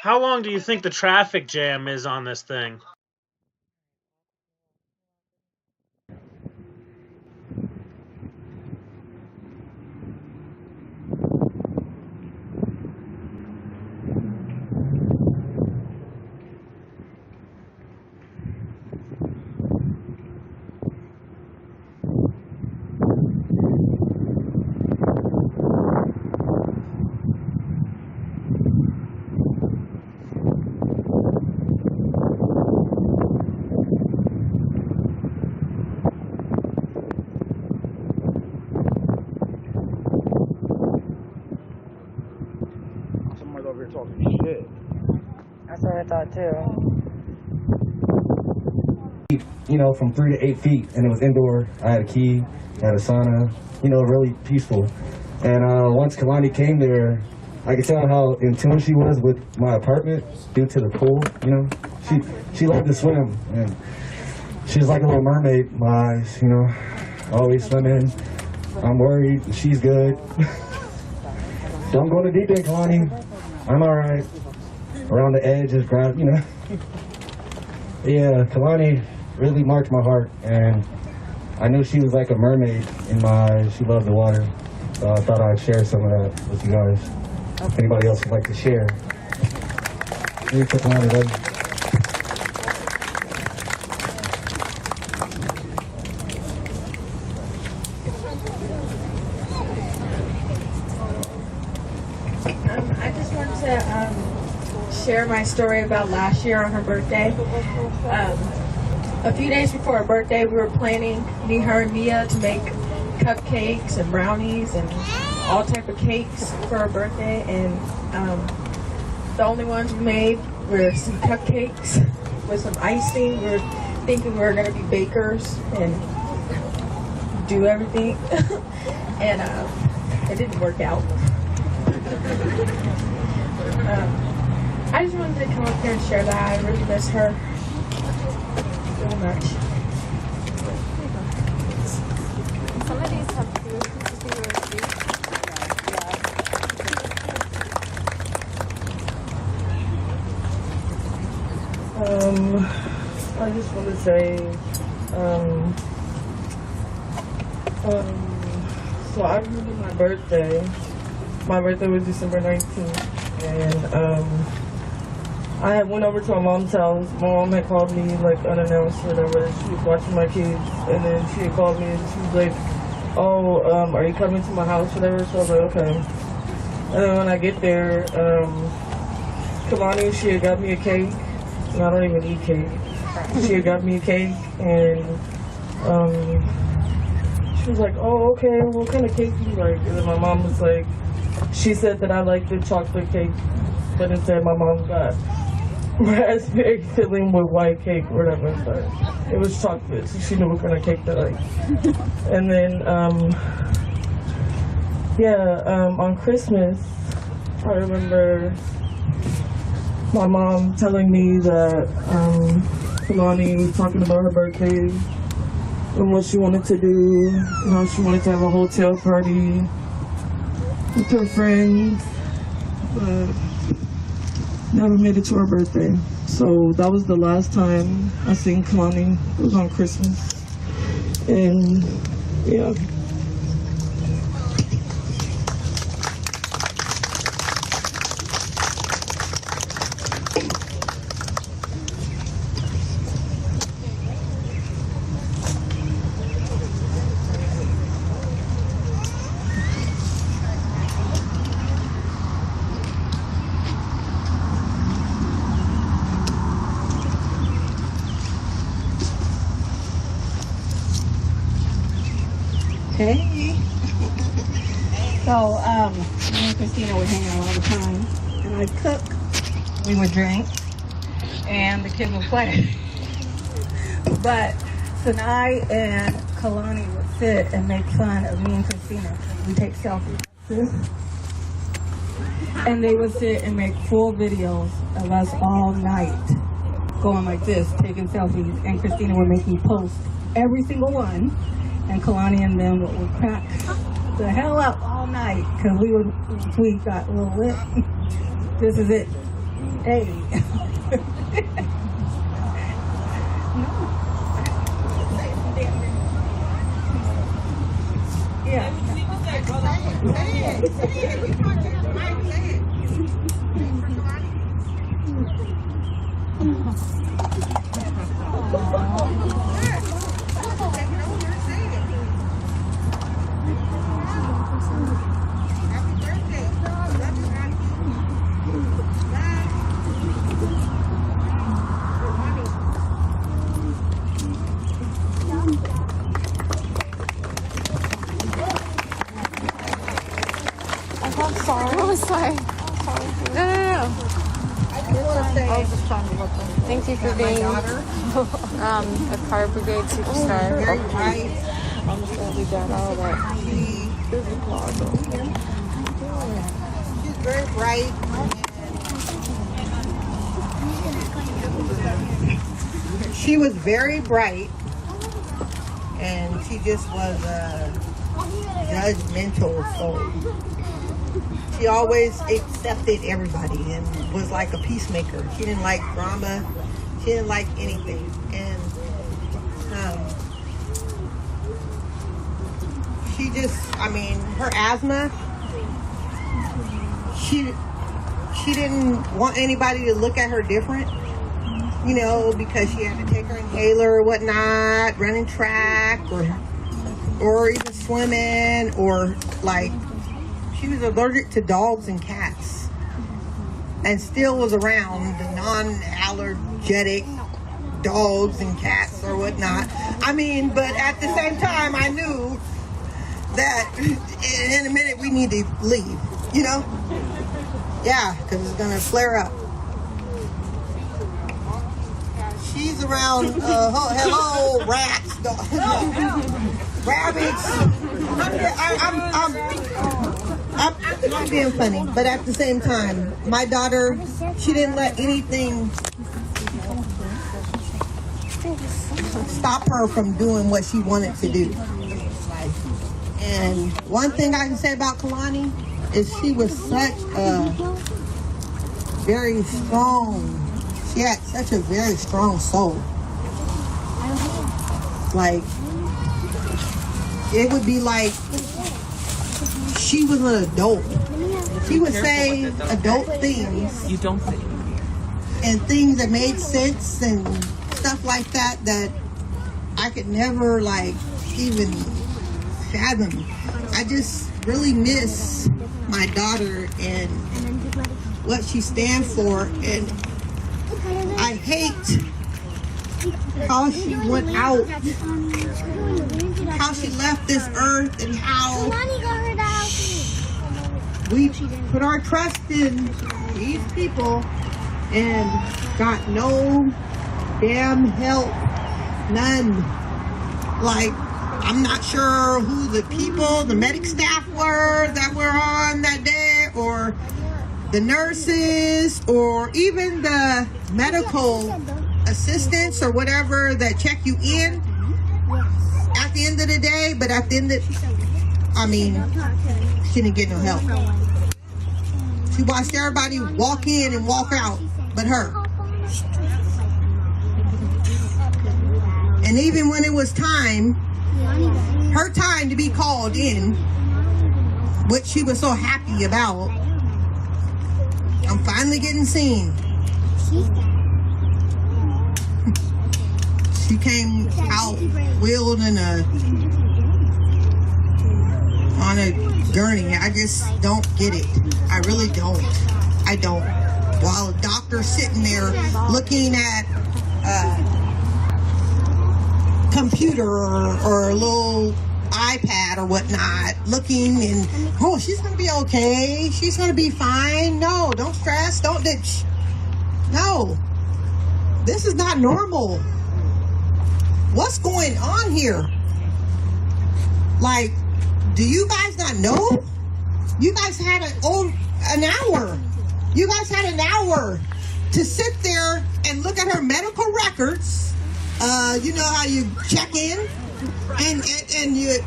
How long do you think the traffic jam is on this thing? Someone's over here talking shit. That's what I thought too. You know, from 3 to 8 feet, and it was indoor. I had a key, had a sauna, you know, really peaceful. And once Kalani came there, I could tell how in tune she was with my apartment due to the pool, you know. She loved to swim, and she's like a little mermaid in my eyes, you know. Always swimming. I'm worried, she's good. Don't go to deep end, Kalani. I'm all right. Around the edge, just grab, you know. Yeah, Kalani really marked my heart, and I knew she was like a mermaid in my eyes. She loved the water, so I thought I'd share some of that with you guys. If anybody else would like to share. Really took Kalani, love you. I just wanted to share my story about last year on her birthday. A few days before her birthday, we were planning, me, her, and Mia, to make cupcakes and brownies and all type of cakes for her birthday. And the only ones we made were some cupcakes with some icing. We were thinking we were going to be bakers and do everything. And it didn't work out. I just wanted to come up here and share that. I really miss her so much. Some of these have food. I just want to say, so I remember my birthday. My birthday was December 19th, and I had went over to my mom's house. My mom had called me like unannounced or whatever. She was watching my kids, and then she had called me and she was like, "Oh, are you coming to my house?" Whatever. So I was like, "Okay." And then when I get there, Kalani, she had got me a cake, and I don't even eat cake. She had got me a cake, and she was like, "Oh, okay. What kind of cake do you like?" And then my mom was like, she said that I liked the chocolate cake, but instead my mom got raspberry filling with white cake or whatever. But it was chocolate, so she knew what kind of cake to like. And then, on Christmas, I remember my mom telling me that Kalani was talking about her birthday and what she wanted to do, and how she wanted to have a hotel party with her friends, but never made it to her birthday. So that was the last time I seen Kalani. It was on Christmas. And yeah. Hey. So, me and Christina would hang out all the time, and I'd cook, we would drink, and the kids would play. But Sinai and Kalani would sit and make fun of me and Christina. We take selfies. And they would sit and make full videos of us all night, going like this, taking selfies, and Christina would make me post every single one. And Kalani and them would crack the hell up all night because we got a little lit. This is it. Hey. I'm sorry. I'm sorry. No. Thank you for being a car brigade superstar. Very bright. She's very bright. She was very bright, and she just was a judgmental soul. She always accepted everybody and was like a peacemaker. She didn't like drama. She didn't like anything. And she just, I mean, her asthma, she didn't want anybody to look at her different, you know, because she had to take her inhaler or whatnot, running track or even swimming, or like, she was allergic to dogs and cats and still was around the non-allergenic dogs and cats or whatnot. I mean, but at the same time, I knew that in a minute we need to leave, you know? Yeah, because it's going to flare up. She's around, hello, rats, rabbits. I'm not being funny, but at the same time, my daughter, she didn't let anything stop her from doing what she wanted to do. And one thing I can say about Kalani is she was such a very strong, she had such a very strong soul. Like, it would be like she was an adult. She would say adult things. You don't think. And things that made sense and stuff like that that I could never like even fathom. I just really miss my daughter and what she stands for, and I hate how she went out, how she left this earth, and how we put our trust in these people and got no damn help, none. Like, I'm not sure who the people, the medic staff were that were on that day, or the nurses, or even the medical assistants or whatever that check you in at the end of the day. But at the end of, I mean, she didn't get no help. She watched everybody walk in and walk out, but her. And even when it was time, her time to be called in, which she was so happy about, I'm finally getting seen. She came out wheeled in on a gurney. I just don't get it. I really don't. I don't. While a doctor's sitting there looking at computer or a little iPad or whatnot, looking and, oh, she's gonna be okay, she's gonna be fine. No, don't stress, don't ditch. No, this is not normal. What's going on here? Like, do you guys not know? You guys had an hour. You guys had an hour to sit there and look at her medical records. You know how you check in and you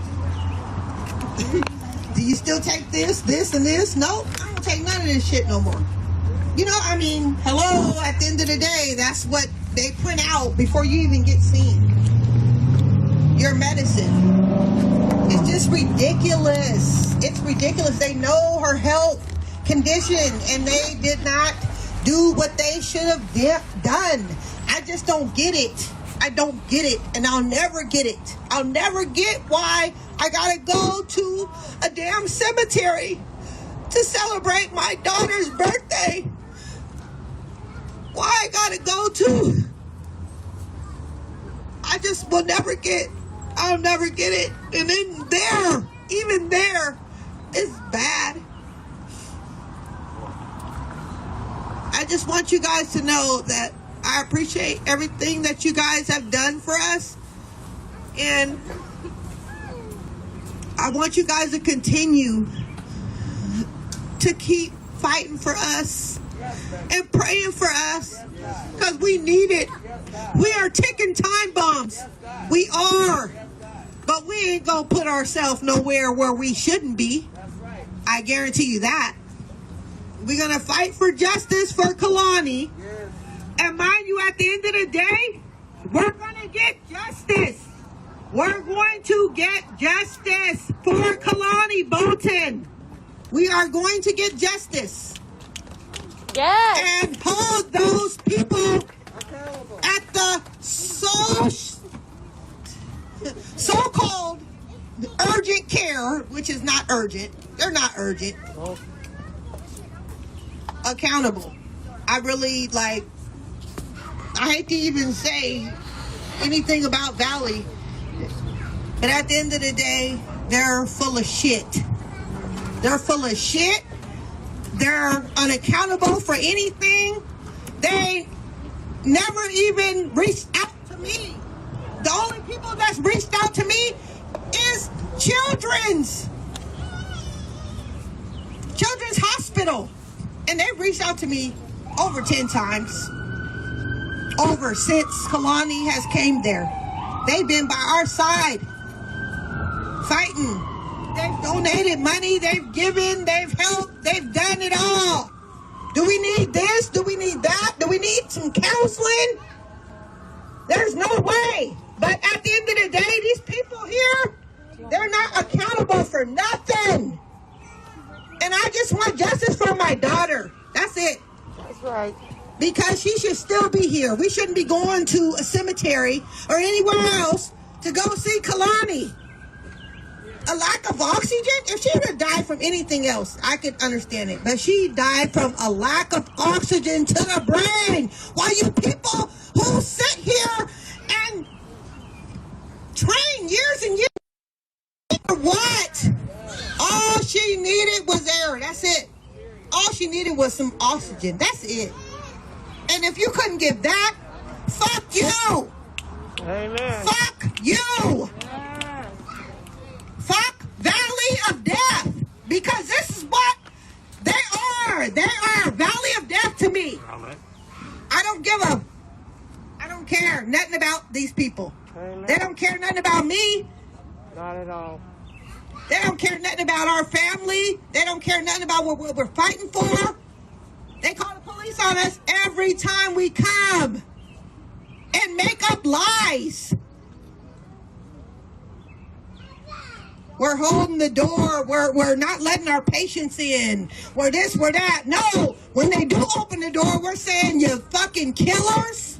do you still take this and this? No, I don't take none of this shit no more. You know, I mean, hello, at the end of the day, that's what they print out before you even get seen. Your medicine. It's just ridiculous. It's ridiculous. They know her health condition and they did not do what they should have done. I just don't get it. I don't get it, and I'll never get it. I'll never get why I gotta go to a damn cemetery to celebrate my daughter's birthday. Why I gotta go to? I just will never get. I'll never get it. And then there, even there, is bad. I just want you guys to know that I appreciate everything that you guys have done for us. And I want you guys to continue to keep fighting for us and praying for us because we need it. We are ticking time bombs. We are. But we ain't going to put ourselves nowhere where we shouldn't be. I guarantee you that. We're going to fight for justice for Kalani. And mind you, at the end of the day, we're going to get justice. We're going to get justice for Kalani Bolton. We are going to get justice. Yes. And hold those people at the so-called urgent care, which is not urgent. They're not urgent. Accountable. I really I hate to even say anything about Valley, but at the end of the day, they're full of shit. They're full of shit. They're unaccountable for anything. They never even reached out to me. The only people that's reached out to me is Children's Hospital. And they've reached out to me over 10 times. Over since Kalani has came there. They've been by our side. Fighting. They've donated money. They've given. They've helped. They've done it all. Do we need this? Do we need that? Do we need some counseling? There's no way. But at the end of the day, these people here, they're not accountable for nothing. And I just want justice for my daughter. That's it. That's right. Because she should still be here. We shouldn't be going to a cemetery or anywhere else to go see Kalani. A lack of oxygen? If she would have died from anything else, I could understand it. But she died from a lack of oxygen to the brain. While you people who sit here and train years and years for what? All she needed was air. That's it. All she needed was some oxygen. That's it. And if you couldn't give that, fuck you. Amen. Fuck you. Fuck Valley of Death. Because this is what they are. They are Valley of Death to me. I don't care nothing about these people. Amen. They don't care nothing about me. Not at all. They don't care nothing about our family. They don't care nothing about what we're fighting for. They call the police on us every time we come and make up lies. We're holding the door. We're not letting our patients in. We're this, we're that. No, when they do open the door, we're saying, you fucking killers.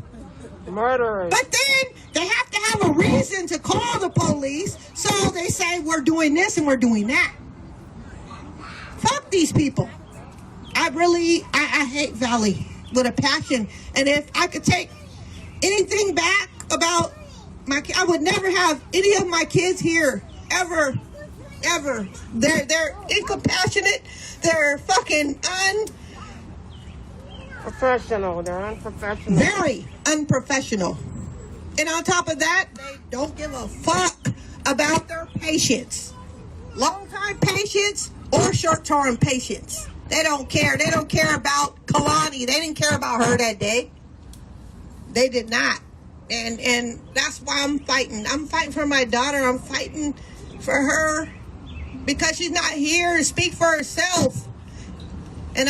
Murderers. But then they have to have a reason to call the police, so they say we're doing this and we're doing that. Fuck these people. I hate Valley with a passion. And if I could take anything back about I would never have any of my kids here ever. They're incompassionate. They're fucking Professional. They're unprofessional. very unprofessional. And on top of that, they don't give a fuck about their patients. Long-time patients or short-term patients. They don't care. They don't care about Kalani. They didn't care about her that day. They did not. And that's why I'm fighting. I'm fighting for my daughter. I'm fighting for her because she's not here to speak for herself. And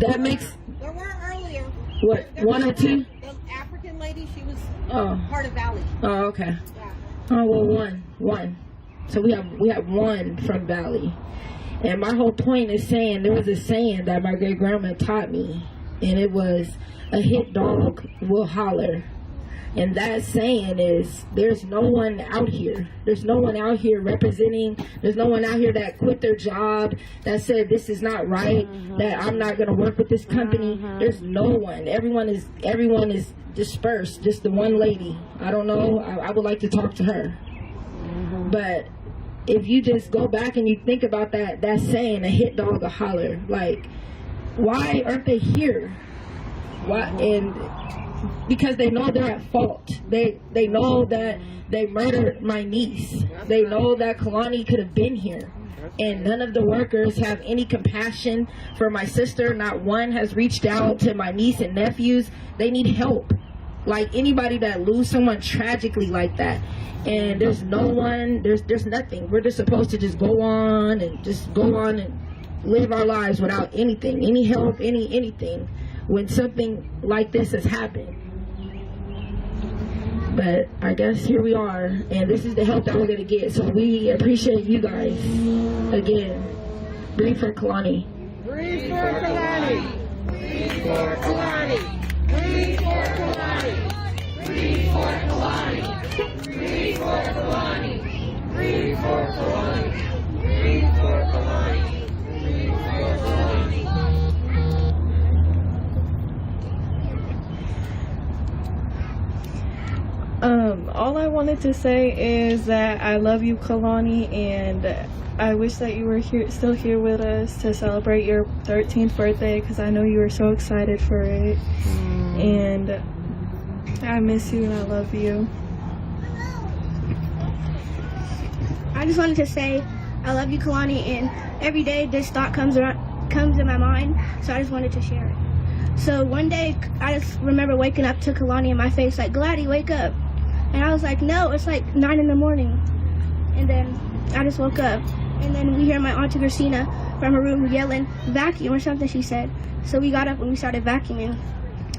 That makes. There were earlier. What, one or two? The African lady, she was Oh. part of Valley. Oh, okay. Yeah. Oh, well, one. So we have one from Valley. And my whole point is saying, there was a saying that my great grandma taught me, and it was, a hit dog will holler. And that saying is, there's no one out here. There's no one out here representing. There's no one out here that quit their job, that said this is not right, that I'm not going to work with this company. There's no one. Everyone is dispersed. Just the one lady. I don't know. I would like to talk to her. But if you just go back and you think about that saying, a hit dog will holler. Like, why aren't they here? Why? And because they know they're at fault. They know that they murdered my niece. They know that Kalani could have been here. And none of the workers have any compassion for my sister. Not one has reached out to my niece and nephews. They need help. Like anybody that lose someone tragically like that. And there's no one, there's nothing. We're just supposed to just go on and live our lives without anything, any help, anything, when something like this has happened. But I guess here we are, and this is the help that we're going to get. So we appreciate you guys. Again, breathe for Kalani. Breathe for Kalani. Breathe for Kalani. Breathe for Kalani. Breathe for Kalani. Breathe for Kalani. Breathe for Kalani. Breathe for Kalani. Breathe for Kalani. All I wanted to say is that I love you, Kalani, and I wish that you were still here with us to celebrate your 13th birthday, because I know you were so excited for it. And I miss you and I love you. I just wanted to say I love you, Kalani, and every day this thought comes in my mind, so I just wanted to share it. So one day I just remember waking up to Kalani in my face like, Gladdy, wake up. And I was like, no, it's like 9 in the morning. And then I just woke up. And then we hear my Auntie Christina from her room yelling, vacuum or something she said. So we got up and we started vacuuming.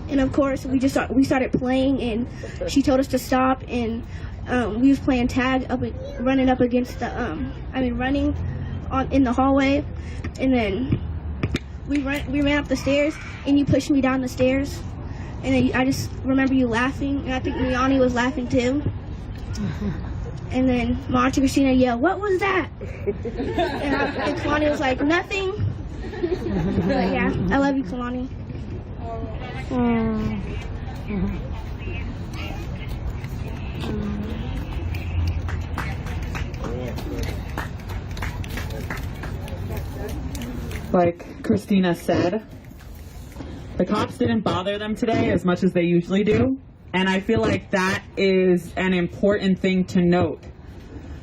And of course, we started playing, and she told us to stop, and we was playing tag, running up against the, running in the hallway. And then we ran up the stairs, and you pushed me down the stairs. And then I just remember you laughing, and I think Liani was laughing too. And then my Auntie Christina yelled, what was that? And Kalani was like, nothing. But yeah, I love you, Kalani. Like Christina said, the cops didn't bother them today as much as they usually do, and I feel like that is an important thing to note.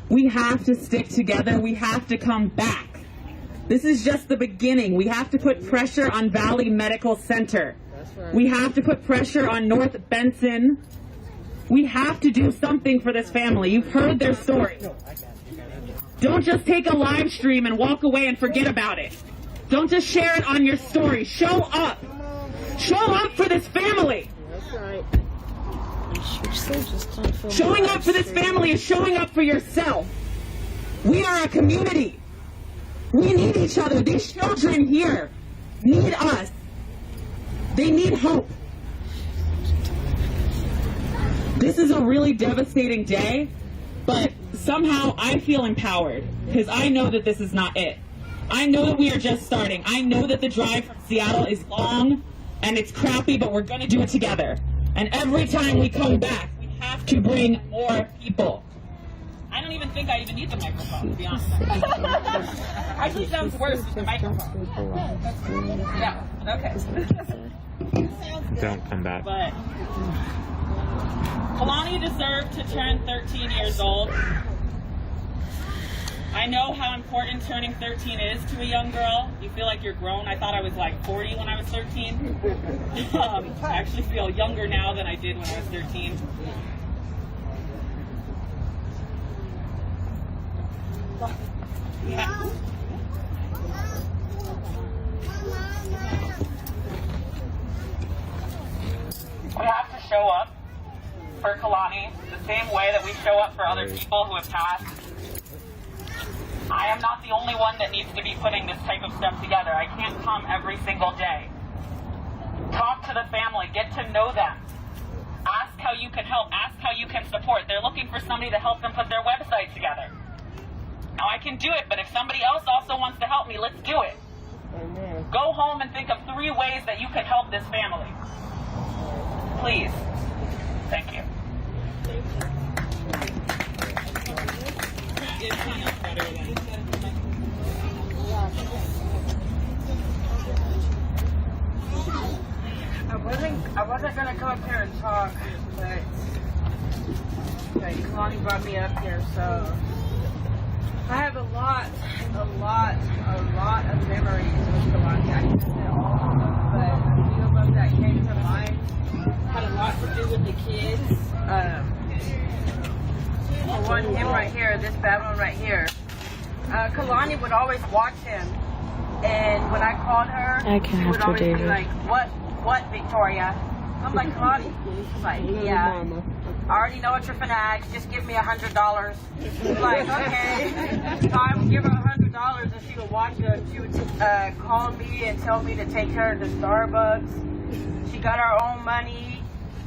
We have to stick together. We have to come back. This is just the beginning. We have to put pressure on Valley Medical Center. We have to put pressure on North Benson. We have to do something for this family. You've heard their story. Don't just take a live stream and walk away and forget about it. Don't just share it on your story. Show up. Show up for this family. Showing up for this family is showing up for yourself. We are a community. We need each other. These children here need us. They need hope. This is a really devastating day, but somehow I feel empowered because I know that this is not it. I know that we are just starting. I know that the drive from Seattle is long and it's crappy, but we're going to do it together. And every time we come back, we have to bring more people. I don't even think I even need the microphone, to be honest. Actually sounds worse with the microphone. Yeah, okay. Don't come back. But Kalani deserved to turn 13 years old. I know how important turning 13 is to a young girl. You feel like you're grown. I thought I was like 40 when I was 13. I actually feel younger now than I did when I was 13. Yeah. for Kalani the same way that we show up for other people who have passed. I am not the only one that needs to be putting this type of stuff together. I can't come every single day. Talk to the family. Get to know them. Ask how you can help. Ask how you can support. They're looking for somebody to help them put their website together. Now, I can do it, but if somebody else also wants to help me, let's do it. Amen. Go home and think of 3 ways that you can help this family. Please. Thank you. I wasn't gonna come up here and talk, but Kalani brought me up here, so I have a lot of memories with Kalani. I can't say all of them, but a few of them that came to mind had a lot to do with the kids. For one, him right here, this bad one right here. Kalani would always watch him, and when I called her, she would always be like, what, Victoria? I'm like, Kalani. She's like, yeah. I already know what you're finna ask. Just give me $100. I'm like, okay. So I would give her $100 and she would watch him. She would call me and tell me to take her to Starbucks. She got her own money.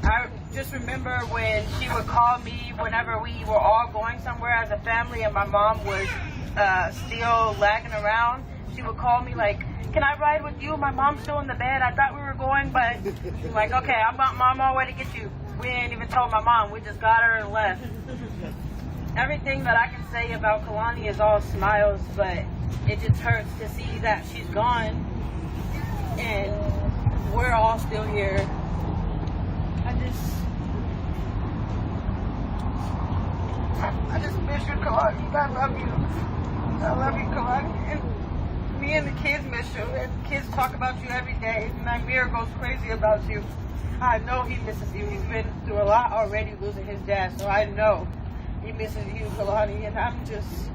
I just remember when she would call me whenever we were all going somewhere as a family and my mom was still lagging around. She would call me like, can I ride with you? My mom's still in the bed. I thought we were going, but I'm like, okay, I'm on my way to get you. We ain't even told my mom. We just got her and left. Everything that I can say about Kalani is all smiles, but it just hurts to see that she's gone and we're all still here. I just miss you, Kalani. I love you. I love you, Kalani. And me and the kids miss you, and the kids talk about you every day. Nightmare goes crazy about you. I know he misses you. He's been through a lot already losing his dad, so I know he misses you, Kalani, and I'm just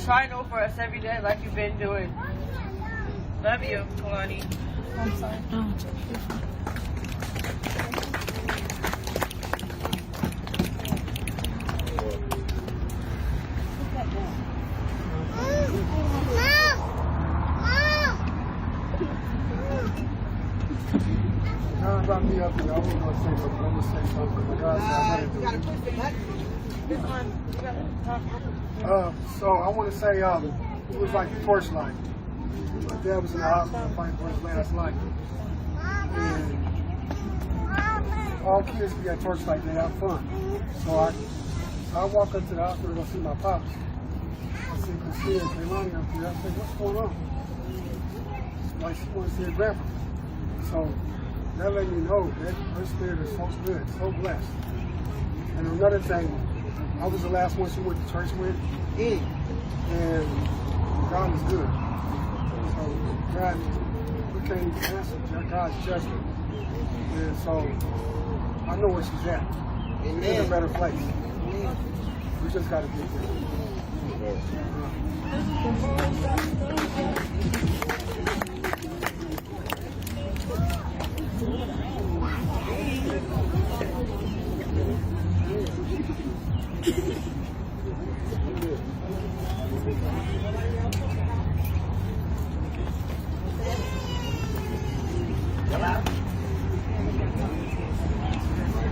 trying over us every day like you've been doing. Love you, Kalani. I'm sorry. Brought me up here. I was going to say something. I'm going to say something. My God, You gotta push the button. This one, you gotta talk. So I want to say it was like Torchlight. My dad was in the hospital fighting for his last life. And all kids be at Torchlight, they have fun. So I walk up to the hospital to go see my pops. I see Christina and Kalani up there. I said, what's going on? Like she wants to see her grandpa. So that let me know that her spirit is so good, so blessed. And another thing, I was the last one she went to church with, and God is good. So God, we can't answer God's judgment. And so I know where she's at. She's in a better place. We just got to get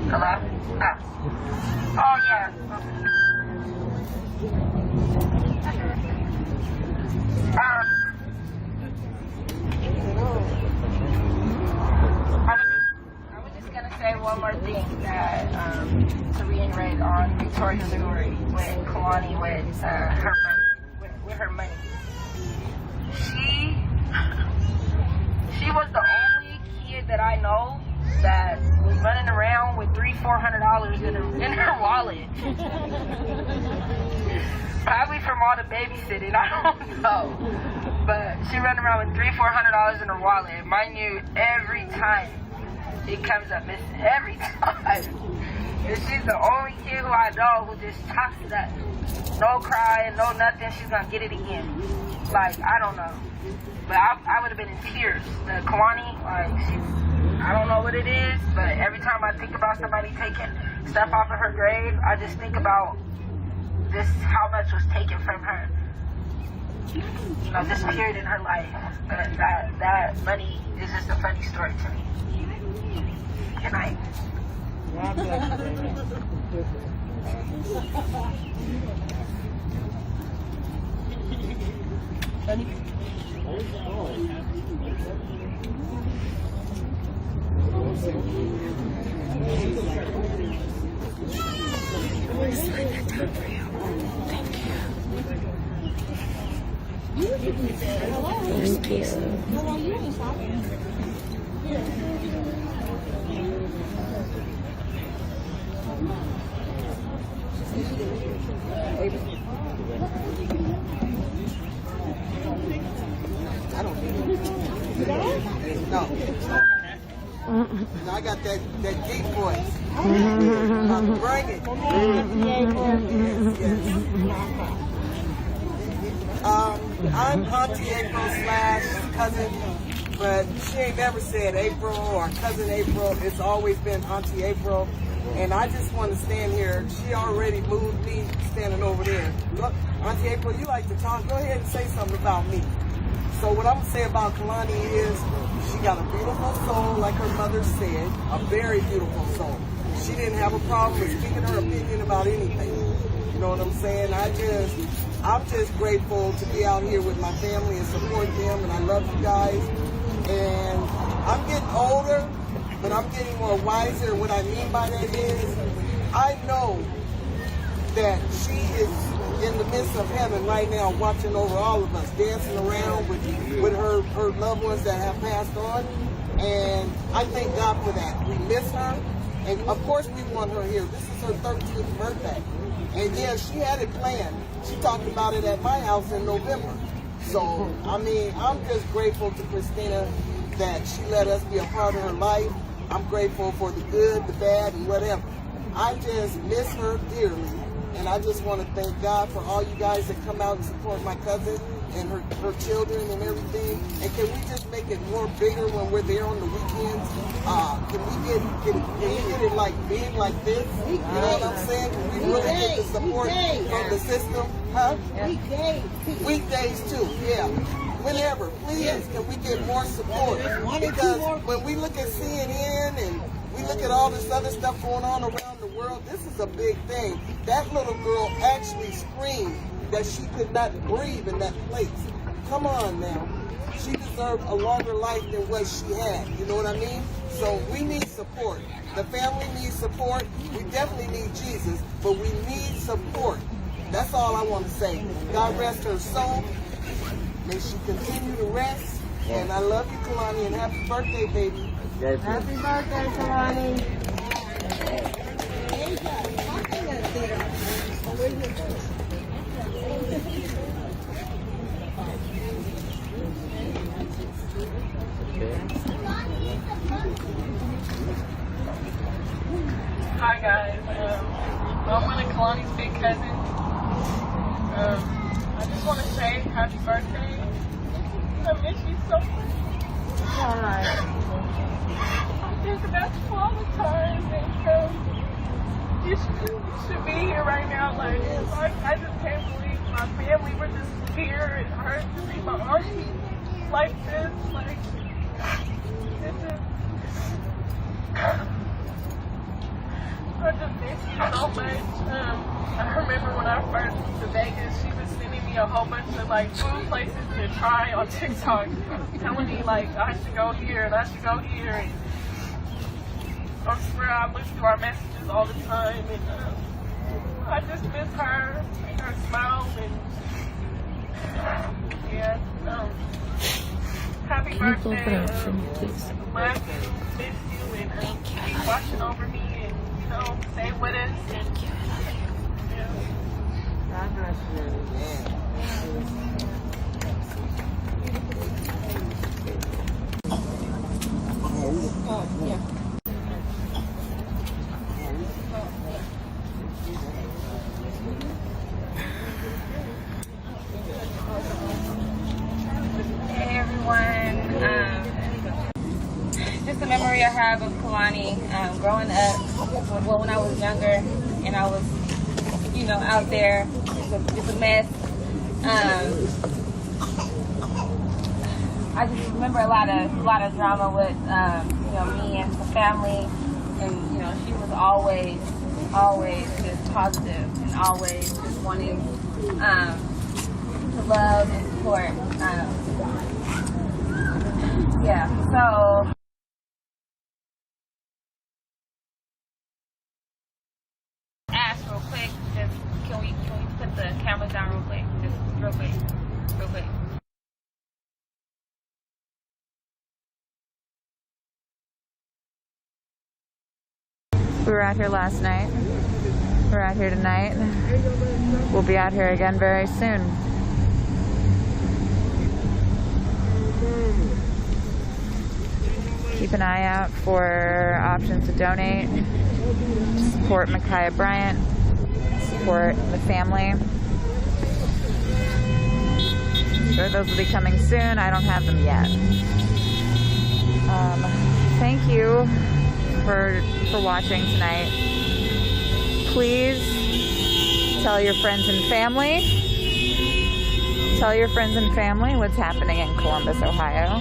Hello? Oh, yeah. I was just going to say one more thing that to reiterate on Victoria's story when Kalani with her money. She was the only kid that I know that was running around with $300-400 in her wallet. Probably from all the babysitting, I don't know. But she ran around with $300-400 in her wallet. And mind you, every time it comes up missing, every time. And she's the only kid who I know who just talks to that. No crying, no nothing, she's gonna get it again. Like, I don't know. But I would have been in tears. Kalani, like, I don't know what it is, but every time I think about somebody taking stuff off of her grave, I just think about this, how much was taken from her. You know, this period in her life. But that money is just a funny story to me. Good night. No. I got that deep voice. Bring it. I'm Auntie April / cousin, but she ain't never said April or cousin April. It's always been Auntie April. And I just want to stand here. She already moved me standing over there. Look, Auntie April, you like to talk. Go ahead and say something about me. So what I'm going to say about Kalani is she got a beautiful soul, like her mother said, a very beautiful soul. She didn't have a problem with speaking her opinion about anything. You know what I'm saying? I'm just grateful to be out here with my family and support them, and I love you guys. And I'm getting older, but I'm getting more wiser. What I mean by that is I know that she is in the midst of heaven right now, watching over all of us, dancing around with her loved ones that have passed on. And I thank God for that. We miss her. And of course we want her here. This is her 13th birthday. And yeah, she had it planned. She talked about it at my house in November. So, I mean, I'm just grateful to Christina that she let us be a part of her life. I'm grateful for the good, the bad, and whatever. I just miss her dearly. And I just want to thank God for all you guys that come out and support my cousin and her children and everything. And can we just make it more bigger when we're there on the weekends? Can we get it like big like this? You know what I'm saying? Can we really get the support from the system? Huh? Weekdays too, yeah. Whenever, please, can we get more support? Because when we look at CNN and we look at all this other stuff going on around the world, this is a big thing. That little girl actually screamed that she could not breathe in that place. Come on now. She deserved a longer life than what she had. You know what I mean? So we need support. The family needs support. We definitely need Jesus, but we need support. That's all I want to say. God rest her soul. May she continue to rest. And I love you, Kalani, and happy birthday, baby. Happy birthday, Kalani. Hi guys, I'm one of Kalani's big cousins. I just want to say happy birthday. I miss you so much. I think about you all the time, and you should be here right now. Like I just can't believe my family were just here and her to see my auntie like this. Like it's just. I just miss you so much. I remember when I first moved to Vegas, she was sending me a whole bunch of like food places to try on TikTok, telling me like I should go here and I should go here. And I swear I look through our messages all the time, and I just miss her and her smile. And yeah, happy birthday. Love you, miss you, and keep watching over me. Stay with us. Thank you. Yeah. God bless you. Oh, yeah. Hey everyone. just a memory I have of Kalani growing up. Well, when I was younger and I was, you know, out there, it's a mess. I just remember a lot of drama with, you know, me and the family, and you know, she was always just positive and always just wanting to love and support. Yeah, so. Ask real quick, just can we put the camera down real quick, just real quick. We were out here last night. We're out here tonight. We'll be out here again very soon. Keep an eye out for options to donate, support Micaiah Bryant, support the family. I'm sure those will be coming soon. I don't have them yet. Thank you for watching tonight. Please tell your friends and family. Tell your friends and family what's happening in Columbus, Ohio.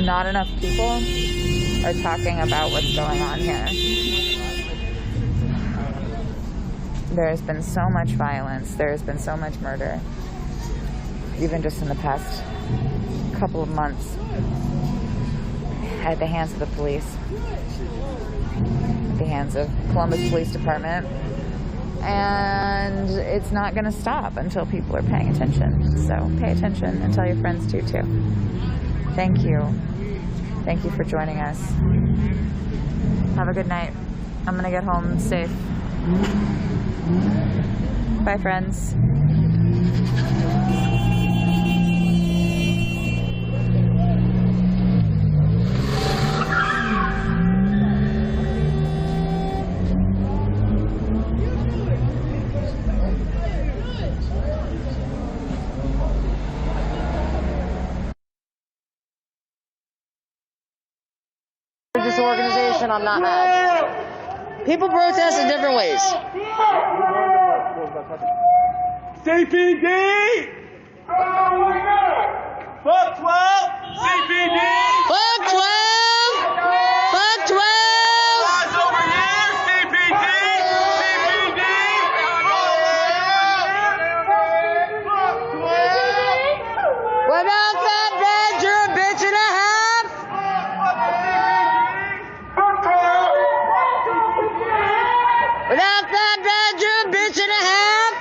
Not enough people are talking about what's going on here. There has been so much violence. There has been so much murder. Even just in the past couple of months at the hands of the police. At the hands of Columbus Police Department. And it's not going to stop until people are paying attention. So pay attention and tell your friends too. Thank you. Thank you for joining us. Have a good night. I'm going to get home safe. Bye, friends. This organization, I'm not mad. People protest in different ways. CPD! Fuck 12! CPD! Fuck 12! Fuck 12! Guys over here! CPD! CPD! Fuck 12! Without that badge, you're a bitch and a half! Without that badge, you're a bitch and a half!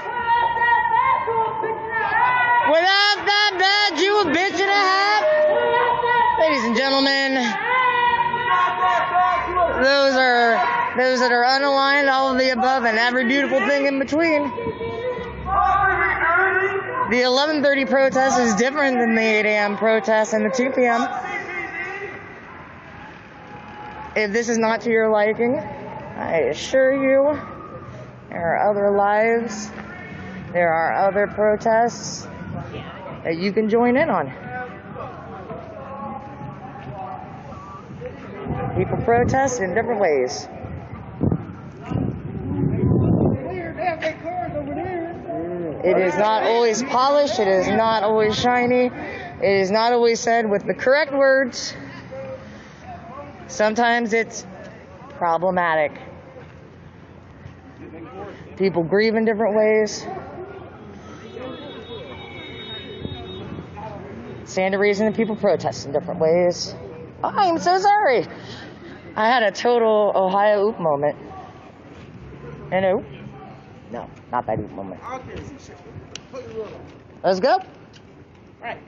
Without that badge, you a bitch and a half! Ladies and gentlemen, those that are unaligned, all of the above, and every beautiful thing in between. The 11:30 protest is different than the 8 a.m. protest and the 2 p.m. If this is not to your liking, I assure you, there are other lives, there are other protests that you can join in on. People protest in different ways. It is not always polished, it is not always shiny, it is not always said with the correct words. Sometimes it's problematic. People grieve in different ways. Stand to reason that people protest in different ways. Oh, I'm so sorry. I had a total Ohio oop moment. And oop? No, not that oop moment. Let's go. Right.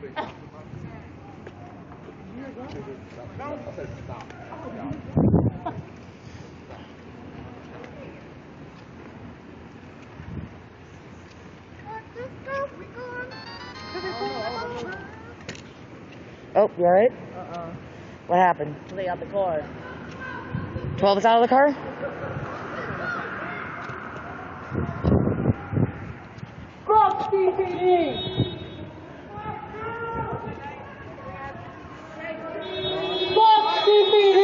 Oh, you alright? Uh-uh. What happened? They out the car. 12 is out of the car? Fuck CPD! Fuck CPD!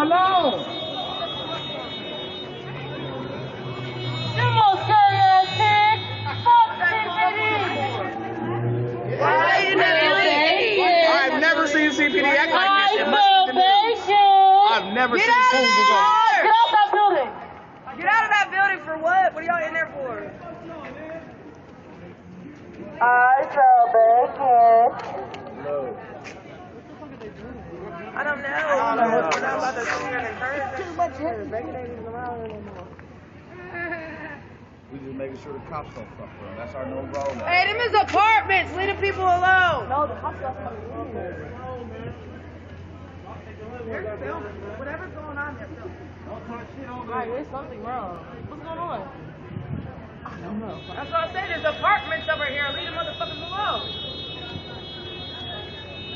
alone. Come on, scary ass pig. Fuck CPD. I've never seen CPD act like this. It must be the news. I've never seen Get out CPD. that building. Get out of that building for what? What are y'all in there for? I feel bacon. I don't know. We're not about to see and encourage it. Too much here. Bacon ain't even around anymore. We just making sure the cops don't fuck with them. That's our no role now. Hey, them is apartments. Leave the people alone. No, the cops are they're filming. Whatever's going on, they're filming. Alright, there's something wrong. What's going on? I don't know. That's what I said. There's apartments over here. Leave the motherfuckers alone.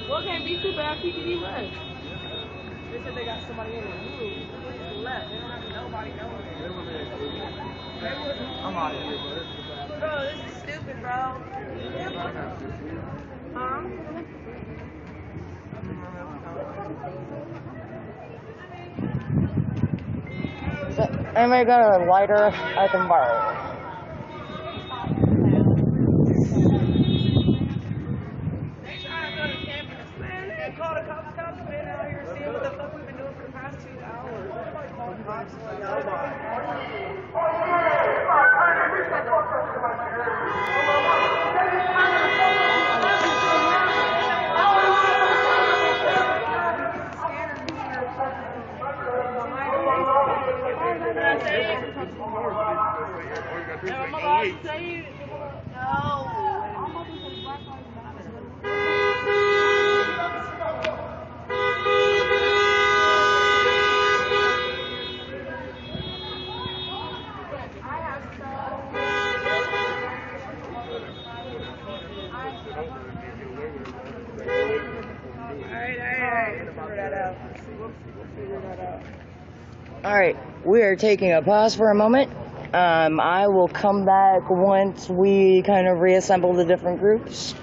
Well, it can't be too bad. PPD left. They said they got somebody in there. Who left? They don't have nobody knowing. I'm out of here, bro. Bro, this is stupid, bro. Huh? Anybody got a lighter I can borrow? They trying to go to campus, man. They call the cops been out here seeing what the fuck we've been doing for the past 2 hours. Nobody called the cops. All right, we are taking a pause for a moment. I will come back once we kind of reassemble the different groups.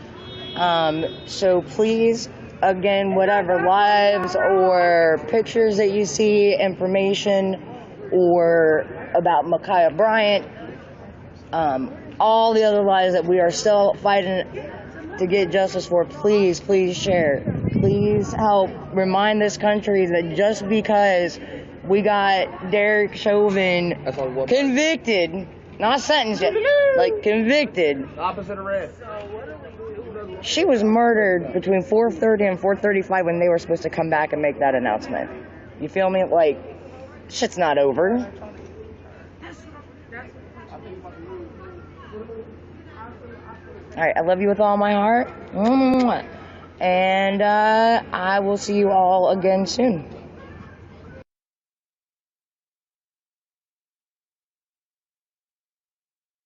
So please, again, whatever lives or pictures that you see, information, or about Ma'Khia Bryant, all the other lives that we are still fighting to get justice for, please, please share. Please help remind this country that just because we got Derek Chauvin convicted, not sentenced yet, like convicted. Opposite arrest. She was murdered between 4:30 and 4:35 when they were supposed to come back and make that announcement. You feel me? Like, shit's not over. All right, I love you with all my heart. And I will see you all again soon.